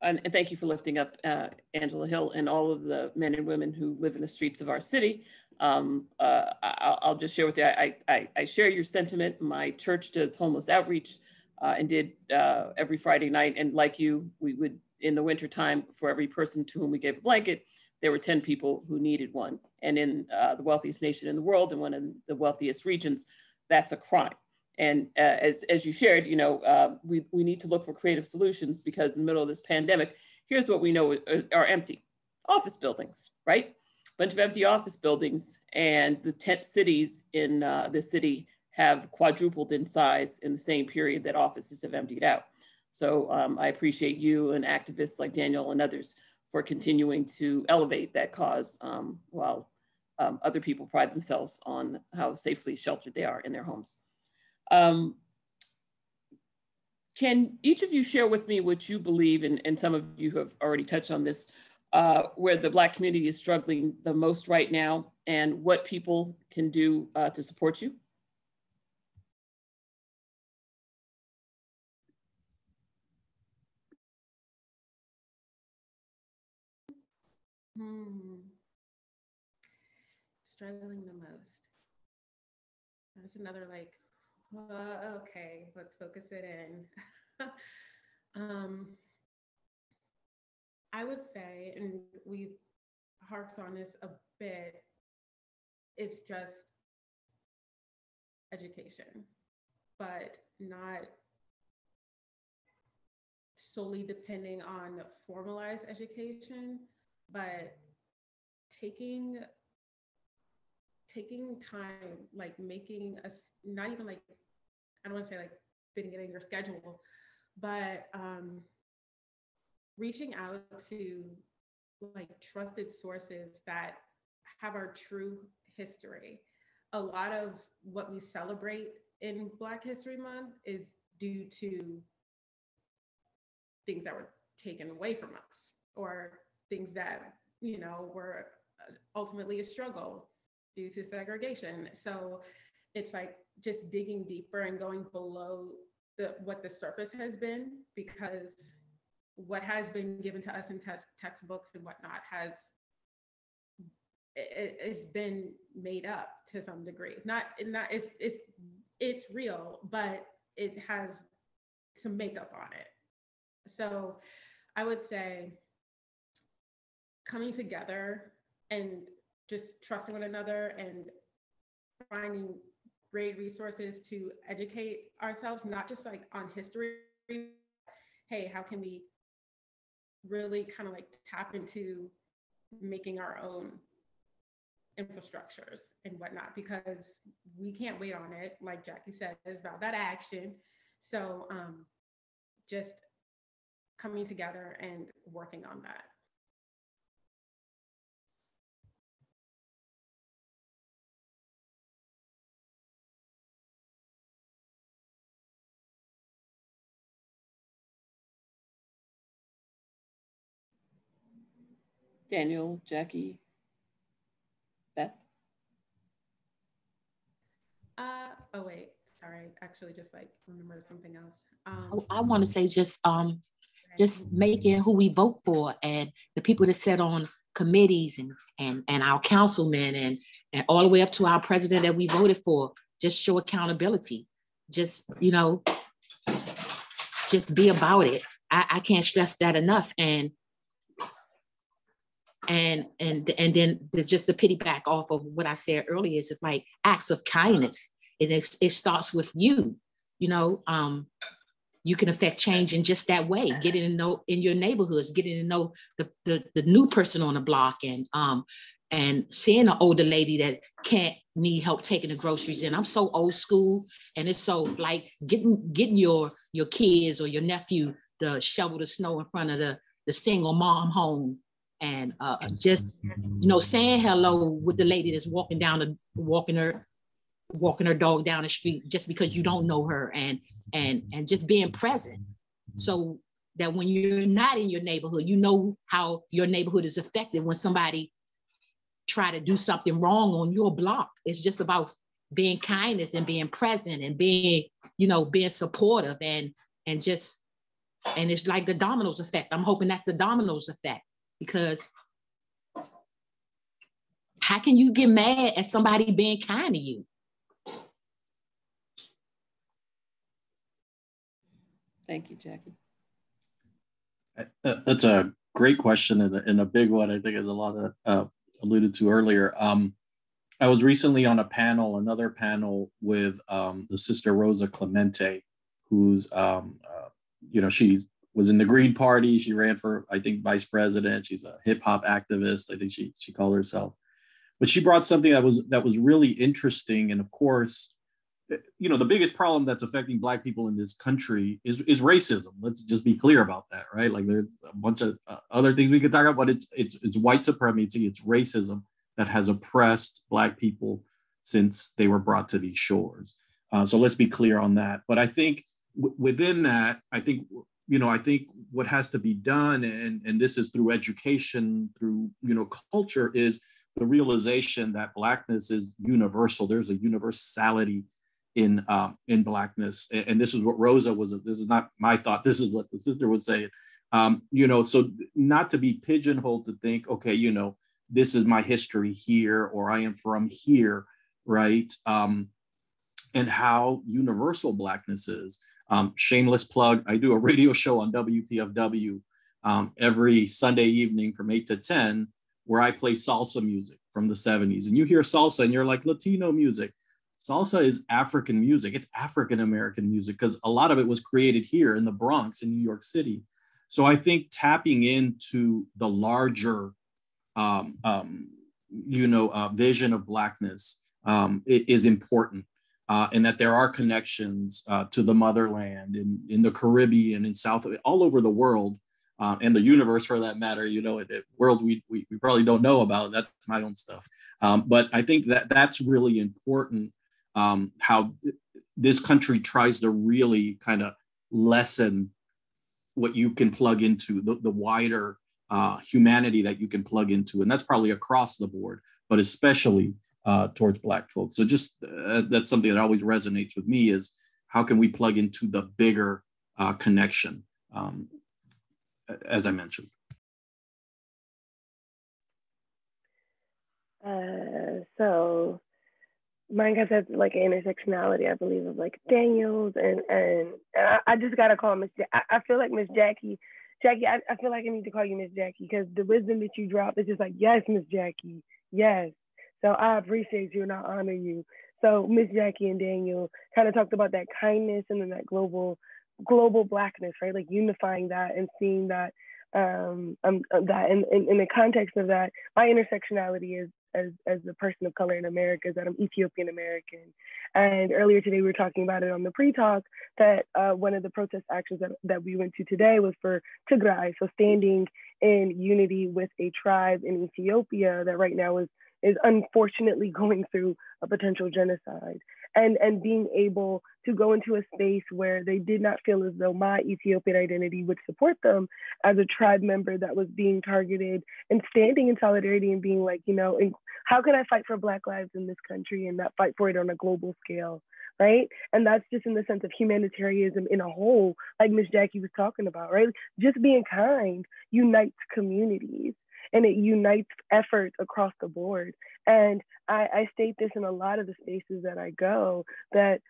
And thank you for lifting up Angela Hill and all of the men and women who live in the streets of our city. I'll just share with you, I share your sentiment. My church does homeless outreach and did every Friday night. And like you, we would, in the wintertime, for every person to whom we gave a blanket, there were 10 people who needed one. And in the wealthiest nation in the world and one of the wealthiest regions, that's a crime. And as you shared, we need to look for creative solutions, because in the middle of this pandemic, here's what we know are empty: office buildings, right? A bunch of empty office buildings, and the tent cities in this city have quadrupled in size in the same period that offices have emptied out. So I appreciate you and activists like Daniel and others for continuing to elevate that cause while other people pride themselves on how safely sheltered they are in their homes. Can each of you share with me what you believe, and some of you have already touched on this, where the Black community is struggling the most right now, and what people can do to support you? Struggling the most. That's another okay, let's focus it in. I would say, and we've harped on this a bit, it's just education, but not solely depending on formalized education, but taking time, like making us, not even like, I don't want to say like fitting it in your schedule, but reaching out to like trusted sources that have our true history. A lot of what we celebrate in Black History Month is due to things that were taken away from us, or things that, were ultimately a struggle due to segregation. So it's like just digging deeper and going below what the surface has been, because what has been given to us in textbooks and whatnot it's been made up to some degree. It's real, but it has some makeup on it. So I would say coming together and just trusting one another and finding great resources to educate ourselves, not just like on history. Hey, how can we really kind of like tap into making our own infrastructures and whatnot, because we can't wait on it. Like Jackie said, it's about that action. So just coming together and working on that. Daniel, Jackie, Beth? Oh wait, sorry. Actually, just like remember something else. I want to say just making who we vote for, and the people that sit on committees and our councilmen and all the way up to our president that we voted for. Just show accountability. Just, just be about it. I can't stress that enough. And then there's just the pity back off of what I said earlier is like acts of kindness. It starts with you, you know. You can affect change in just that way. Getting to know in your neighborhoods, getting to know the new person on the block, and seeing an older lady that can't need help taking the groceries in. I'm so old school, and it's so like getting your kids or your nephew to shovel the snow in front of the single mom home, and just saying hello with the lady that's walking her dog down the street just because you don't know her, and just being present, so that when you're not in your neighborhood, you know how your neighborhood is affected when somebody try to do something wrong on your block. It's just about being kindness and being present and being supportive and it's like the dominoes effect. I'm hoping that's the dominoes effect, because how can you get mad at somebody being kind to you? Thank you, Jackie. That's a great question and a big one. I think as a lot of alluded to earlier. I was recently on another panel with the sister Rosa Clemente, who's, she was in the Green Party. She ran for, I think, vice president. She's a hip hop activist. I think she called herself. But she brought something that was really interesting. And of course, the biggest problem that's affecting Black people in this country is racism. Let's just be clear about that, right? Like there's a bunch of other things we could talk about, but it's white supremacy, it's racism that has oppressed Black people since they were brought to these shores. So let's be clear on that. But I think within that, I think what has to be done, and this is through education, through culture, is the realization that Blackness is universal. There's a universality in Blackness, and this is what Rosa was. This is not my thought. This is what the sister was saying. So not to be pigeonholed to think, okay, this is my history here, or I am from here, right? And how universal Blackness is. Shameless plug, I do a radio show on WPFW every Sunday evening from 8 to 10, where I play salsa music from the 70s. And you hear salsa and you're like, Latino music. Salsa is African music. It's African-American music because a lot of it was created here in the Bronx in New York City. So I think tapping into the larger, vision of Blackness is important, and that there are connections to the motherland in the Caribbean, in South, all over the world, and the universe for that matter. The world we probably don't know about. That's my own stuff. But I think that's really important. How this country tries to really kind of lessen what you can plug into, the wider humanity that you can plug into. And that's probably across the board, but especially towards Black folks. So just that's something that always resonates with me, is how can we plug into the bigger connection, as I mentioned. So mine has like an intersectionality, I believe, of like Daniels and I just gotta call Miss. I feel like Miss Jackie. I feel like I need to call you Miss Jackie, because the wisdom that you drop is just like, yes, Miss Jackie, yes. So I appreciate you and I honor you. So Miss Jackie and Daniel kind of talked about that kindness and then that global Blackness, right? Like unifying that and seeing that that in the context of that, my intersectionality is as a person of color in America is that I'm Ethiopian American. And earlier today, we were talking about it on the pre-talk that one of the protest actions that we went to today was for Tigray. So standing in unity with a tribe in Ethiopia that right now is unfortunately going through a potential genocide, and being able to go into a space where they did not feel as though my Ethiopian identity would support them as a tribe member that was being targeted, and standing in solidarity and being like, how can I fight for Black lives in this country and not fight for it on a global scale, right? And that's just in the sense of humanitarianism in a whole, like Miss Jackie was talking about, right? Just being kind unites communities. And it unites efforts across the board. And I state this in a lot of the spaces that I go, that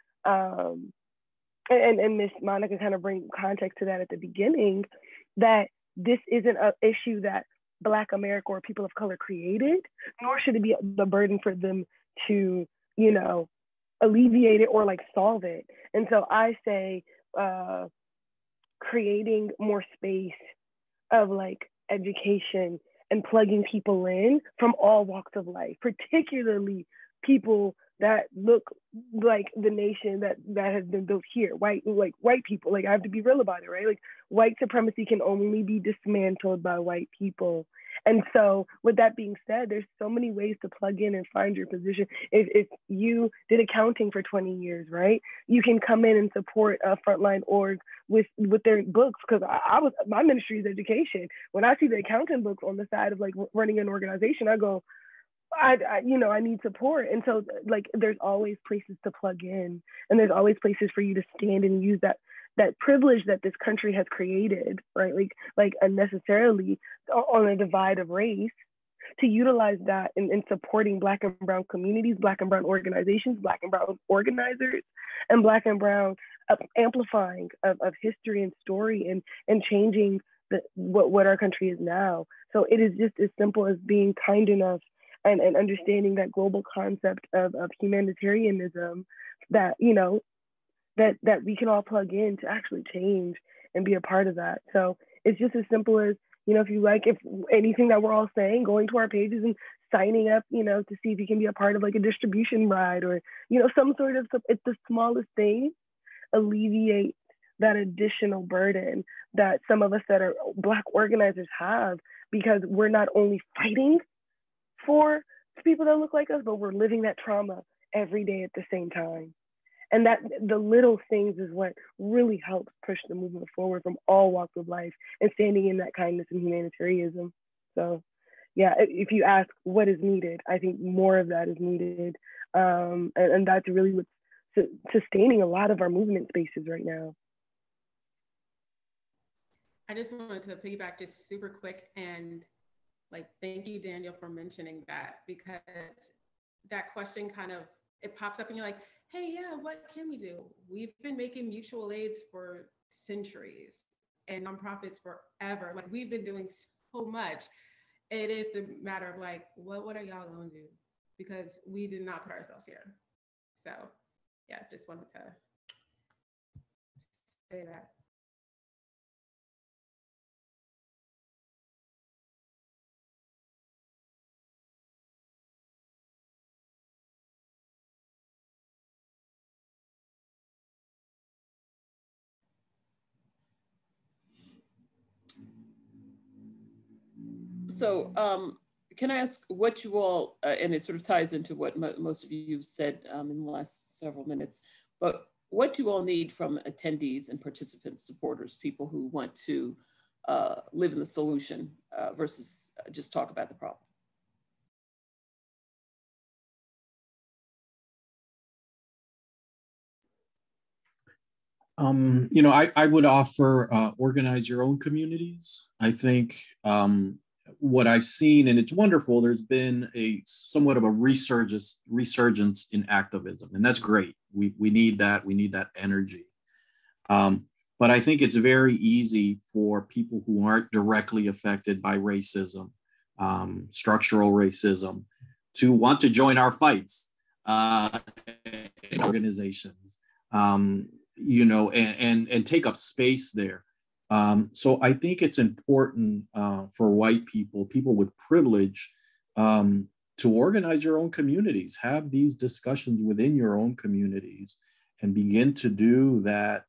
and Miss Monica kind of bring context to that at the beginning, that this isn't an issue that Black America or people of color created, nor should it be the burden for them to, alleviate it or like solve it. And so I say creating more space of like education and plugging people in from all walks of life, particularly people that look like the nation that has been built here, white people. Like, I have to be real about it, right? Like, white supremacy can only be dismantled by white people. And so with that being said, there's so many ways to plug in and find your position. If you did accounting for 20 years, right, you can come in and support a frontline org with their books. Because my ministry is education. When I see the accounting books on the side of like running an organization, I go, I need support. And so like, there's always places to plug in, and there's always places for you to stand and use that privilege that this country has created, right? Like unnecessarily on a divide of race, to utilize that in supporting Black and Brown communities, Black and Brown organizations, Black and Brown organizers, and Black and Brown amplifying of history and story and changing what our country is now. So it is just as simple as being kind enough and understanding that global concept of humanitarianism that, that we can all plug in to actually change and be a part of that. So it's just as simple as, if anything that we're all saying, going to our pages and signing up, to see if you can be a part of like a distribution ride or, some sort of, it's the smallest thing, alleviate that additional burden that some of us that are Black organizers have, because we're not only fighting for people that look like us, but we're living that trauma every day at the same time. And that the little things is what really helps push the movement forward from all walks of life and standing in that kindness and humanitarianism. So yeah, if you ask what is needed, I think more of that is needed. And that's really what's sustaining a lot of our movement spaces right now. I just wanted to piggyback just super quick and thank you, Daniel, for mentioning that, because that question it pops up and you're like, hey, yeah, what can we do? We've been making mutual aids for centuries and nonprofits forever. Like, we've been doing so much. It is the matter of what are y'all going to do? Because we did not put ourselves here. So yeah, just wanted to say that. So can I ask what you all, and it sort of ties into what most of you said in the last several minutes, but what do you all need from attendees and participants, supporters, people who want to live in the solution versus just talk about the problem? I would offer organize your own communities. I think what I've seen, and it's wonderful, there's been a somewhat of a resurgence in activism, and that's great. We need that. We need that energy. But I think it's very easy for people who aren't directly affected by racism, structural racism, to want to join our fights in organizations. And take up space there. So I think it's important for white people with privilege, to organize your own communities, have these discussions within your own communities, and begin to do that.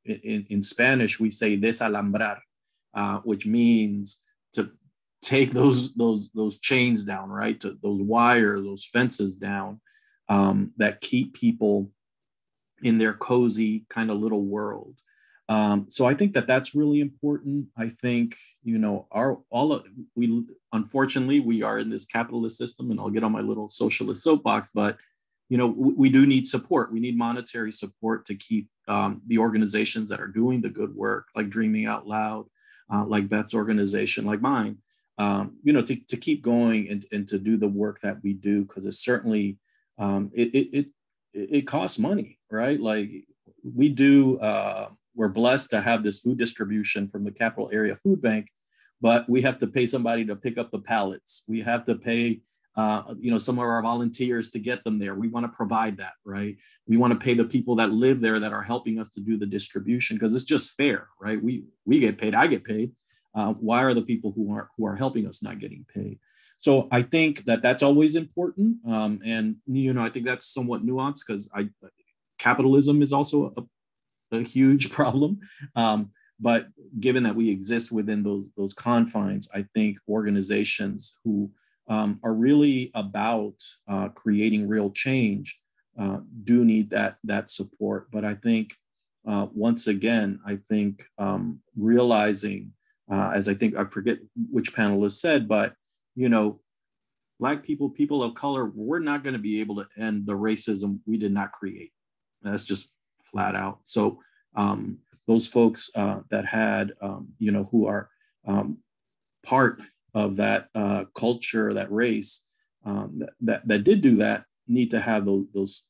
In Spanish, we say desalambrar, which means to take those chains down, right? To those wires, those fences down that keep people in their cozy kind of little world. So I think that's really important. I think, unfortunately, we are in this capitalist system, and I'll get on my little socialist soapbox, but, we do need support. We need monetary support to keep the organizations that are doing the good work, like Dreaming Out Loud, like Beth's organization, like mine, to keep going and to do the work that we do, because it's certainly, it costs money, right? Like, we do, we're blessed to have this food distribution from the Capital Area Food Bank, but we have to pay somebody to pick up the pallets. We have to pay, some of our volunteers to get them there. We want to provide that, right? We want to pay the people that live there that are helping us to do the distribution, because it's just fair, right? We get paid, I get paid. Why are the people who are helping us not getting paid? So I think that that's always important, and I think that's somewhat nuanced, because capitalism is also a huge problem. But given that we exist within those confines, I think organizations who are really about creating real change do need that support. But I think once again, I think realizing, as I think, I forget which panelist said, but Black people, people of color, we're not going to be able to end the racism we did not create. That's just flat out. So those folks that had, who are part of that culture, that race, that did do that, need to have those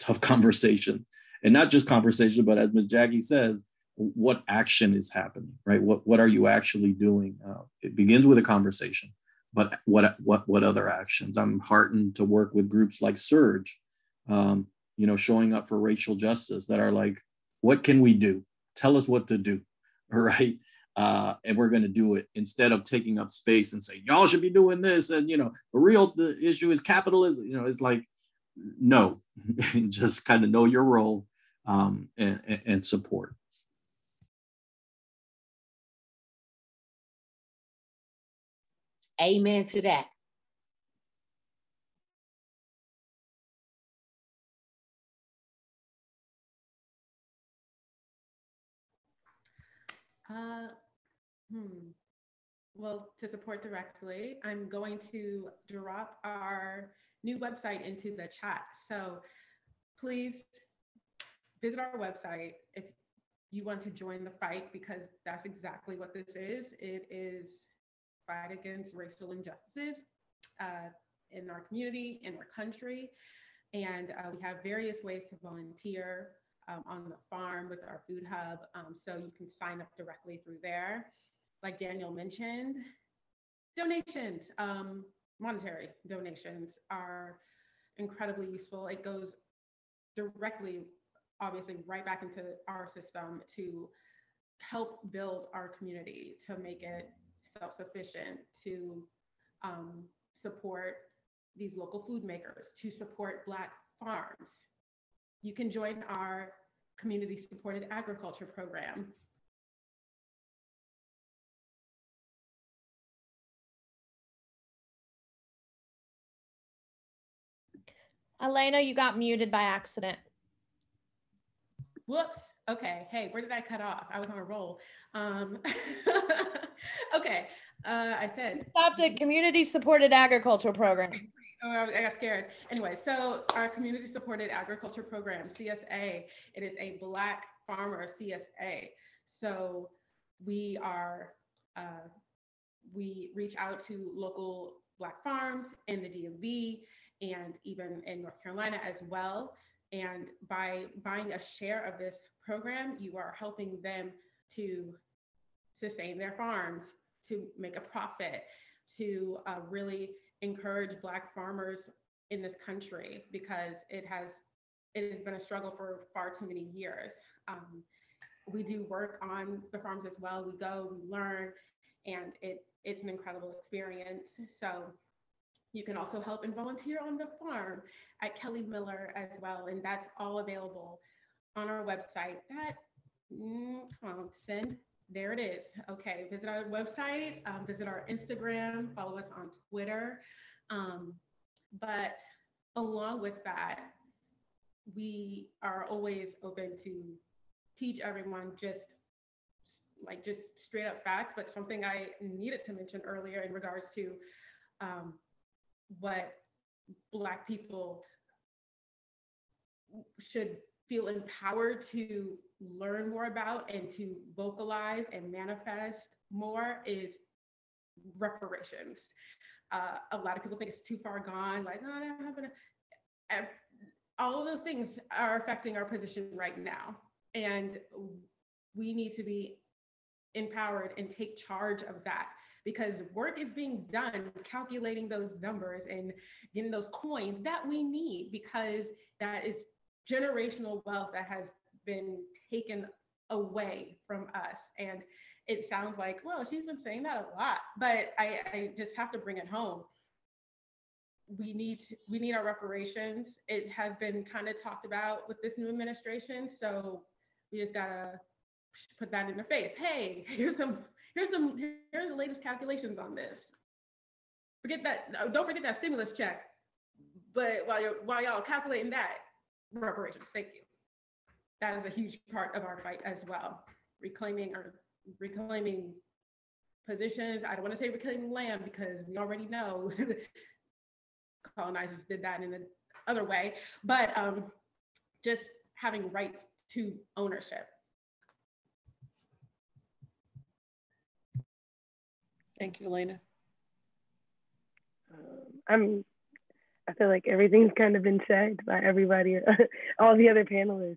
tough conversations, and not just conversations, but as Ms. Jackie says, what action is happening, right? What are you actually doing? It begins with a conversation, but what other actions? I'm heartened to work with groups like Surge, showing up for racial justice, that are like, what can we do? Tell us what to do, all right? And we're going to do it, instead of taking up space and say, y'all should be doing this. And, the issue is capitalism. It's like, no, just kind of know your role and support. Amen to that. Well, to support directly, I'm going to drop our new website into the chat. So please visit our website if you want to join the fight, because that's exactly what this is. It is fight against racial injustices in our community, in our country. And we have various ways to volunteer on the farm with our food hub. So you can sign up directly through there. Like Daniel mentioned, donations, monetary donations are incredibly useful. It goes directly, obviously, right back into our system to help build our community, to make it self-sufficient, to support these local food makers, to support Black farms. You can join our community supported agriculture program. Elena, you got muted by accident. Whoops. Okay. Hey, where did I cut off? I was on a roll. Okay. I said. Stopped at community supported agriculture program. Oh, I got scared. Anyway, so our community supported agriculture program, CSA, it is a Black farmer CSA. So we reach out to local Black farms in the DMV and even in North Carolina as well. And by buying a share of this program, you are helping them to sustain their farms, to make a profit, to really encourage Black farmers in this country, because it has been a struggle for far too many years. We do work on the farms as well. We go, we learn, and it's an incredible experience. So you can also help and volunteer on the farm at Kelly Miller as well. And that's all available on our website. There it is. Okay, visit our website, visit our Instagram, follow us on Twitter. But along with that, we are always open to teach everyone just straight up facts, but something I needed to mention earlier in regards to what Black people should feel empowered to learn more about and to vocalize and manifest more is reparations. A lot of people think it's too far gone, like, oh, that happened. all of those things are affecting our position right now. And we need to be empowered and take charge of that, because work is being done calculating those numbers and getting those coins that we need, because that is generational wealth that has been taken away from us. And it sounds like, well, she's been saying that a lot, but I just have to bring it home. We need our reparations. It has been kind of talked about with this new administration, so we just gotta put that in their face. Hey, here's the latest calculations on this. Forget that. Don't forget that stimulus check. But while y'all calculating that, reparations. Thank you. That is a huge part of our fight as well. Reclaiming positions. I don't want to say reclaiming land, because we already know colonizers did that in another way, but just having rights to ownership. Thank you, Elena. I feel like everything's kind of been said by everybody, all the other panelists.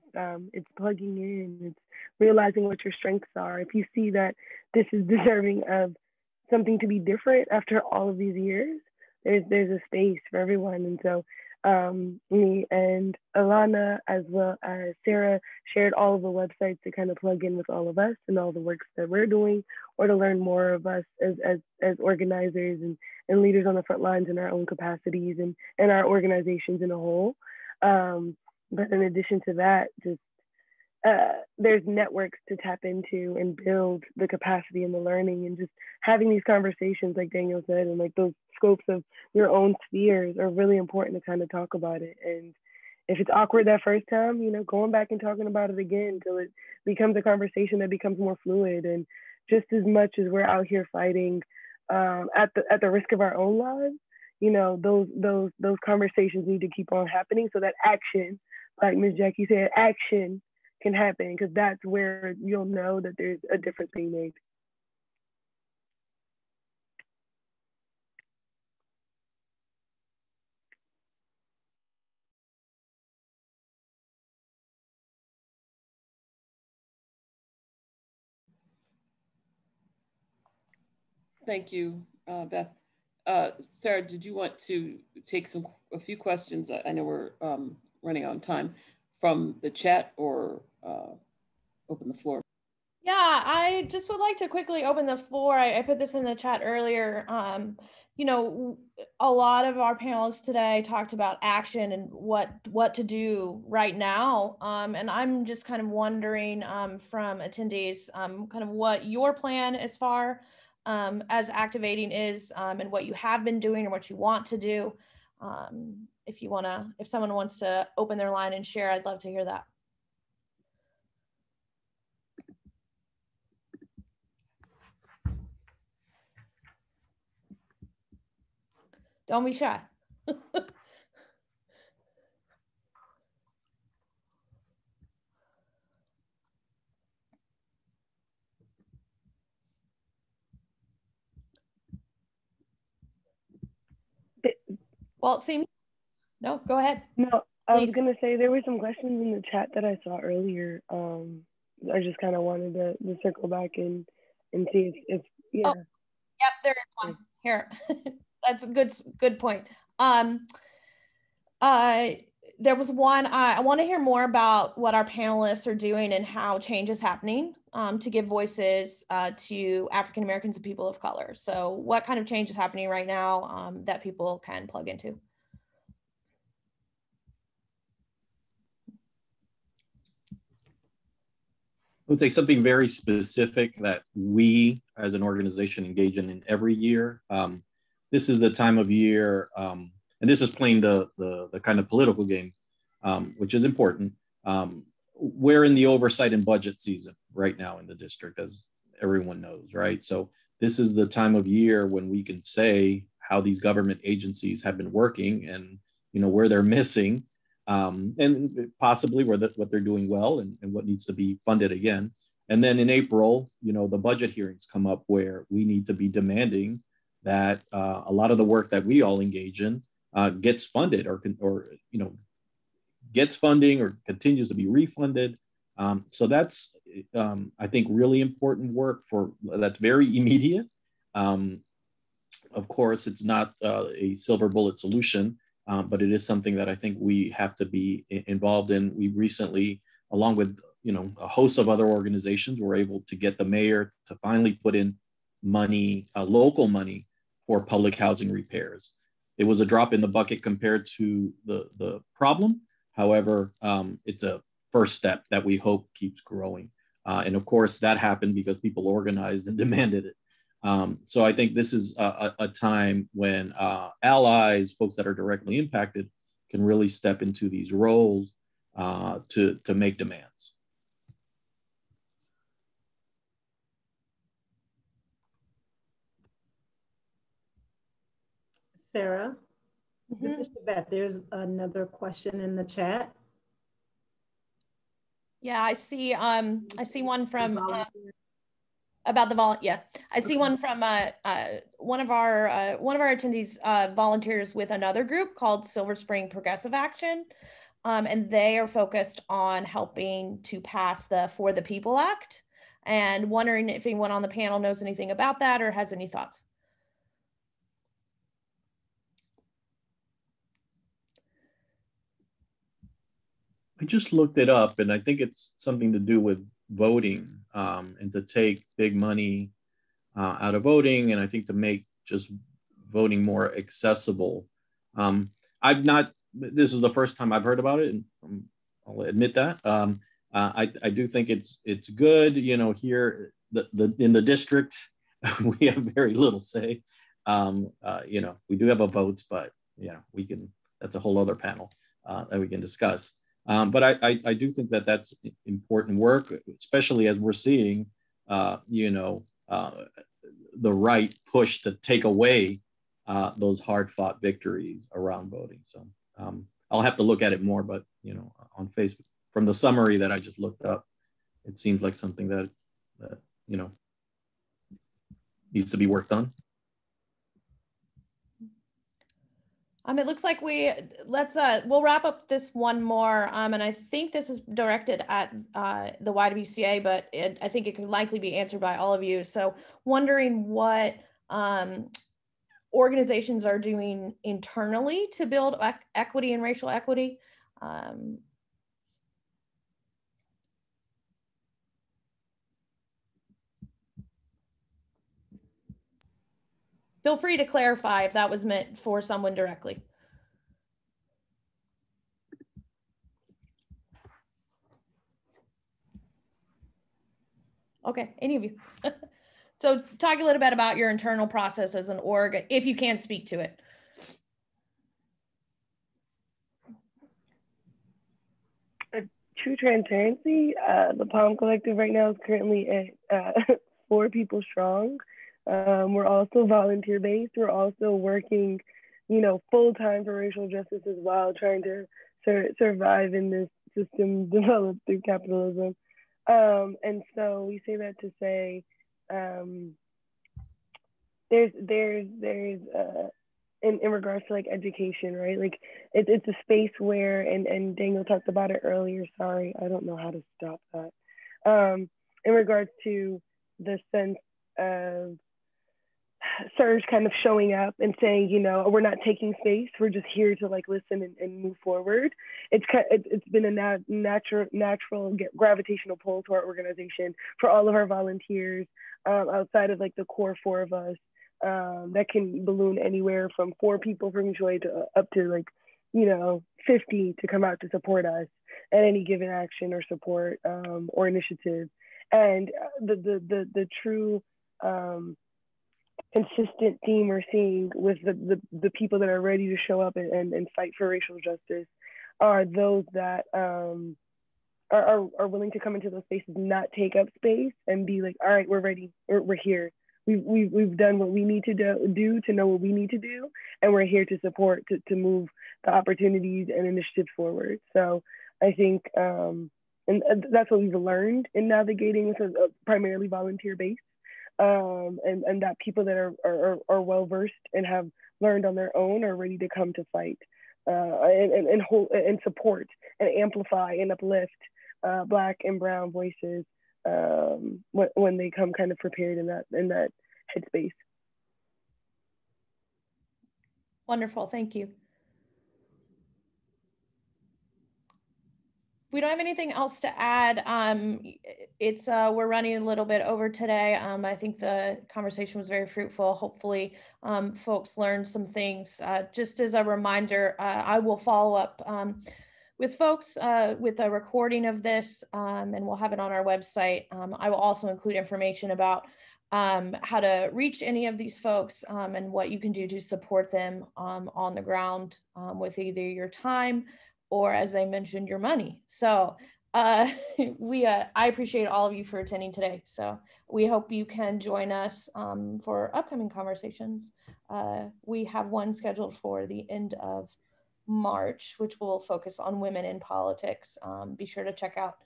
It's plugging in, it's realizing what your strengths are. If you see that this is deserving of something to be different after all of these years, there's a space for everyone. And so me and Alana, as well as Sarah, shared all of the websites to kind of plug in with all of us and all the works that we're doing, or to learn more of us as organizers and leaders on the front lines in our own capacities and our organizations in a whole. But in addition to that, just there's networks to tap into and build the capacity and the learning, and just having these conversations, like Daniel said, and like those scopes of your own spheres are really important to kind of talk about it. And if it's awkward that first time, going back and talking about it again until it becomes a conversation that becomes more fluid. And just as much as we're out here fighting at the risk of our own lives, those conversations need to keep on happening, so that action, like Ms. Jackie said, action can happen, because that's where you'll know that there's a difference being made. Thank you, Beth. Sarah, did you want to take a few questions? I know we're running on time, from the chat, or open the floor? Yeah, I just would like to quickly open the floor. I put this in the chat earlier. A lot of our panelists today talked about action and what to do right now. And I'm just kind of wondering from attendees kind of what your plan as far as activating is, and what you have been doing or what you want to do. If someone wants to open their line and share, I'd love to hear that. Don't be shy. Well, it seems, no, go ahead. No, I was going to say there were some questions in the chat that I saw earlier. I just kind of wanted to circle back and see if yeah. Oh, yep, there is one here. That's a good point. There was one, I want to hear more about what our panelists are doing and how change is happening to give voices to African Americans and people of color. So what kind of change is happening right now that people can plug into? I would say something very specific that we as an organization engage in every year. This is the time of year, and this is playing the kind of political game, which is important. We're in the oversight and budget season right now in the district, as everyone knows, right? So this is the time of year when we can say how these government agencies have been working and where they're missing, and possibly what they're doing well and what needs to be funded again. And then in April, the budget hearings come up where we need to be demanding that a lot of the work that we all engage in gets funded or gets funding or continues to be refunded. So that's, I think, really important work that's very immediate. Of course, it's not a silver bullet solution, but it is something that I think we have to be involved in. We recently, along with a host of other organizations, were able to get the mayor to finally put in money, local money, for public housing repairs. It was a drop in the bucket compared to the problem. However, it's a first step that we hope keeps growing. And of course, that happened because people organized and demanded it. So I think this is a time when allies, folks that are directly impacted, can really step into these roles to make demands. Sarah, this is Yvette. There's another question in the chat. Yeah, I see one from about the yeah, I see one from one of our attendees volunteers with another group called Silver Spring Progressive Action, and they are focused on helping to pass the For the People Act, and wondering if anyone on the panel knows anything about that or has any thoughts. I just looked it up, and I think it's something to do with voting, and to take big money out of voting, and I think to make just voting more accessible. This is the first time I've heard about it, and I'll admit that. I do think it's good. Here in the district, we have very little say. We do have a vote, but that's a whole other panel that we can discuss. But I do think that that's important work, especially as we're seeing, the right push to take away those hard-fought victories around voting. So I'll have to look at it more, but on Facebook, from the summary that I just looked up, it seems like something that needs to be worked on. It looks like we'll wrap up this one more, and I think this is directed at the YWCA, but I think it could likely be answered by all of you. So wondering what organizations are doing internally to build equity and racial equity. Feel free to clarify if that was meant for someone directly. Okay, any of you. So talk a little bit about your internal process as an org, if you can speak to it. True transparency, the Palm Collective right now is currently at 4 people strong. We're also volunteer-based. We're also working, full-time for racial justice as well, trying to survive in this system developed through capitalism. And so we say that to say there's in regards to like education, right? Like it's a space where, and Daniel talked about it earlier. Sorry, I don't know how to stop that. In regards to the sense of Surge kind of showing up and saying, we're not taking space, we're just here to like listen and move forward. It's been a natural gravitational pull to our organization for all of our volunteers, outside of like the core 4 of us, that can balloon anywhere from 4 people from each way to up to like 50 to come out to support us at any given action or support or initiative. And the true consistent theme we're seeing with the people that are ready to show up and fight for racial justice are those that are willing to come into those spaces, not take up space, and be like, all right, we're ready, we're here. We've done what we need to do to know what we need to do, and we're here to support, to move the opportunities and initiatives forward. So I think, and that's what we've learned in navigating this as a primarily volunteer base, and that people that are well versed and have learned on their own are ready to come to fight. and support and amplify and uplift Black and Brown voices when they come kind of prepared in that headspace. Wonderful, thank you. We don't have anything else to add. We're running a little bit over today. I think the conversation was very fruitful. Hopefully folks learned some things. Just as a reminder, I will follow up with folks with a recording of this, and we'll have it on our website. I will also include information about how to reach any of these folks and what you can do to support them on the ground with either your time or, as I mentioned, your money. So I appreciate all of you for attending today. So we hope you can join us for upcoming conversations. We have one scheduled for the end of March, which will focus on women in politics. Be sure to check out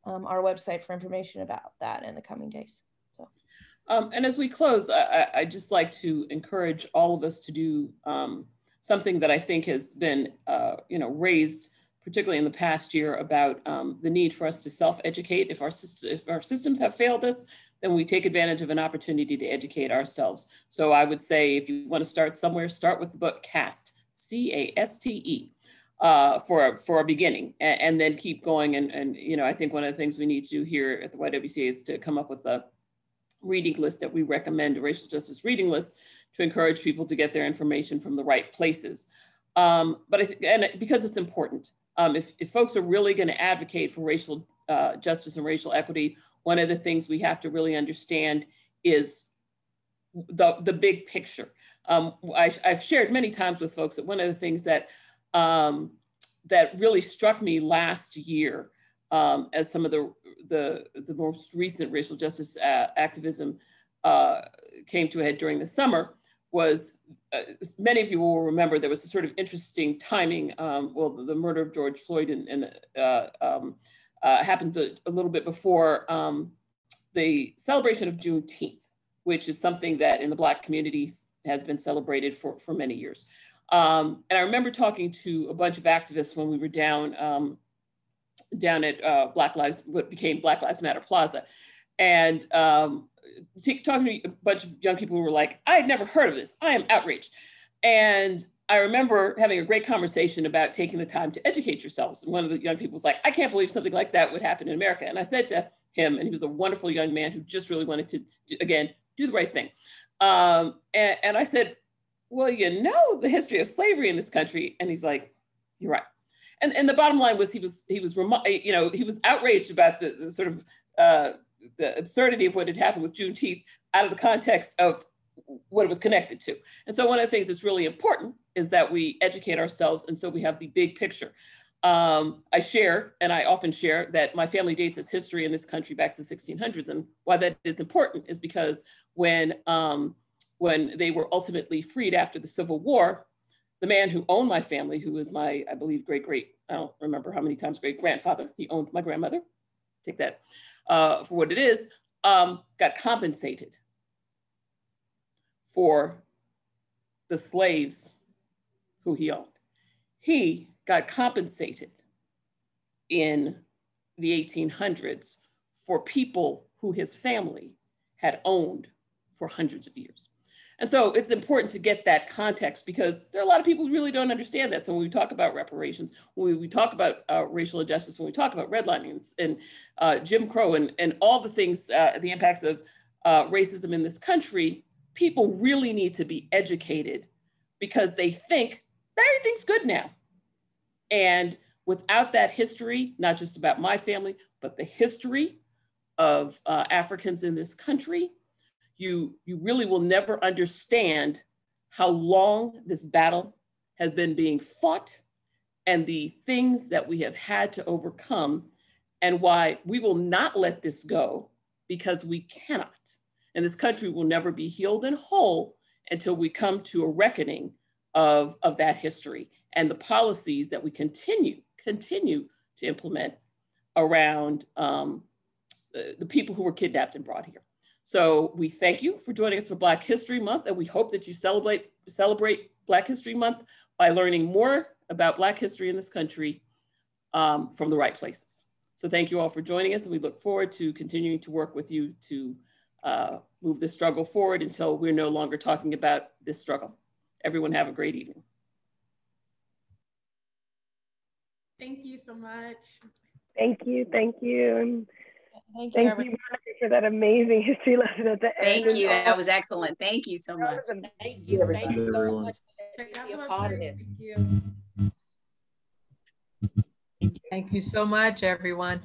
our website for information about that in the coming days. So. And as we close, I'd just like to encourage all of us to do something that I think has been raised, particularly in the past year, about the need for us to self-educate. If our systems have failed us, then we take advantage of an opportunity to educate ourselves. So I would say, if you want to start somewhere, start with the book CASTE, C-A-S-T-E, for a beginning, and then keep going. And I think one of the things we need to do here at the YWCA is to come up with a reading list that we recommend, a racial justice reading list, to encourage people to get their information from the right places. But I think, and because it's important, if folks are really going to advocate for racial justice and racial equity, one of the things we have to really understand is the big picture. I've shared many times with folks that one of the things that that really struck me last year, as some of the most recent racial justice activism came to a head during the summer, was many of you will remember there was a sort of interesting timing. The murder of George Floyd happened a little bit before the celebration of Juneteenth, which is something that in the Black community has been celebrated for many years. And I remember talking to a bunch of activists when we were down at what became Black Lives Matter Plaza, and talking to a bunch of young people who were like, I had never heard of this. I am outraged. And I remember having a great conversation about taking the time to educate yourselves. And one of the young people was like, I can't believe something like that would happen in America. And I said to him, and he was a wonderful young man who just really wanted to, again, do the right thing. And I said, well, the history of slavery in this country. And he's like, you're right. And the bottom line was he was outraged about the sort of the absurdity of what had happened with Juneteenth out of the context of what it was connected to. And so one of the things that's really important is that we educate ourselves, and so we have the big picture. I share, and I often share, that my family dates its history in this country back to the 1600s. And why that is important is because when they were ultimately freed after the Civil War, the man who owned my family, who was my, I believe, I don't remember how many times great-grandfather, he owned my grandmother, take that for what it is, got compensated for the slaves who he owned. He got compensated in the 1800s for people who his family had owned for hundreds of years. And so it's important to get that context, because there are a lot of people who really don't understand that. So when we talk about reparations, when we talk about racial injustice, when we talk about redlining and Jim Crow and all the things, the impacts of racism in this country, people really need to be educated, because they think that everything's good now. And without that history, not just about my family, but the history of Africans in this country, you really will never understand how long this battle has been being fought, and the things that we have had to overcome, and why we will not let this go, because we cannot. And this country will never be healed and whole until we come to a reckoning of that history and the policies that we continue to implement around the people who were kidnapped and brought here. So we thank you for joining us for Black History Month, and we hope that you celebrate Black History Month by learning more about Black history in this country from the right places. So thank you all for joining us, and we look forward to continuing to work with you to move this struggle forward until we're no longer talking about this struggle. Everyone have a great evening. Thank you so much. Thank you. Thank you. And Thank thank you, you for that amazing history lesson at the end. Thank you. That was excellent. Thank you so much. Thank you. Thank Thank you, you so everyone. much Check for out being the a part of website. this. Thank you. Thank you so much, everyone.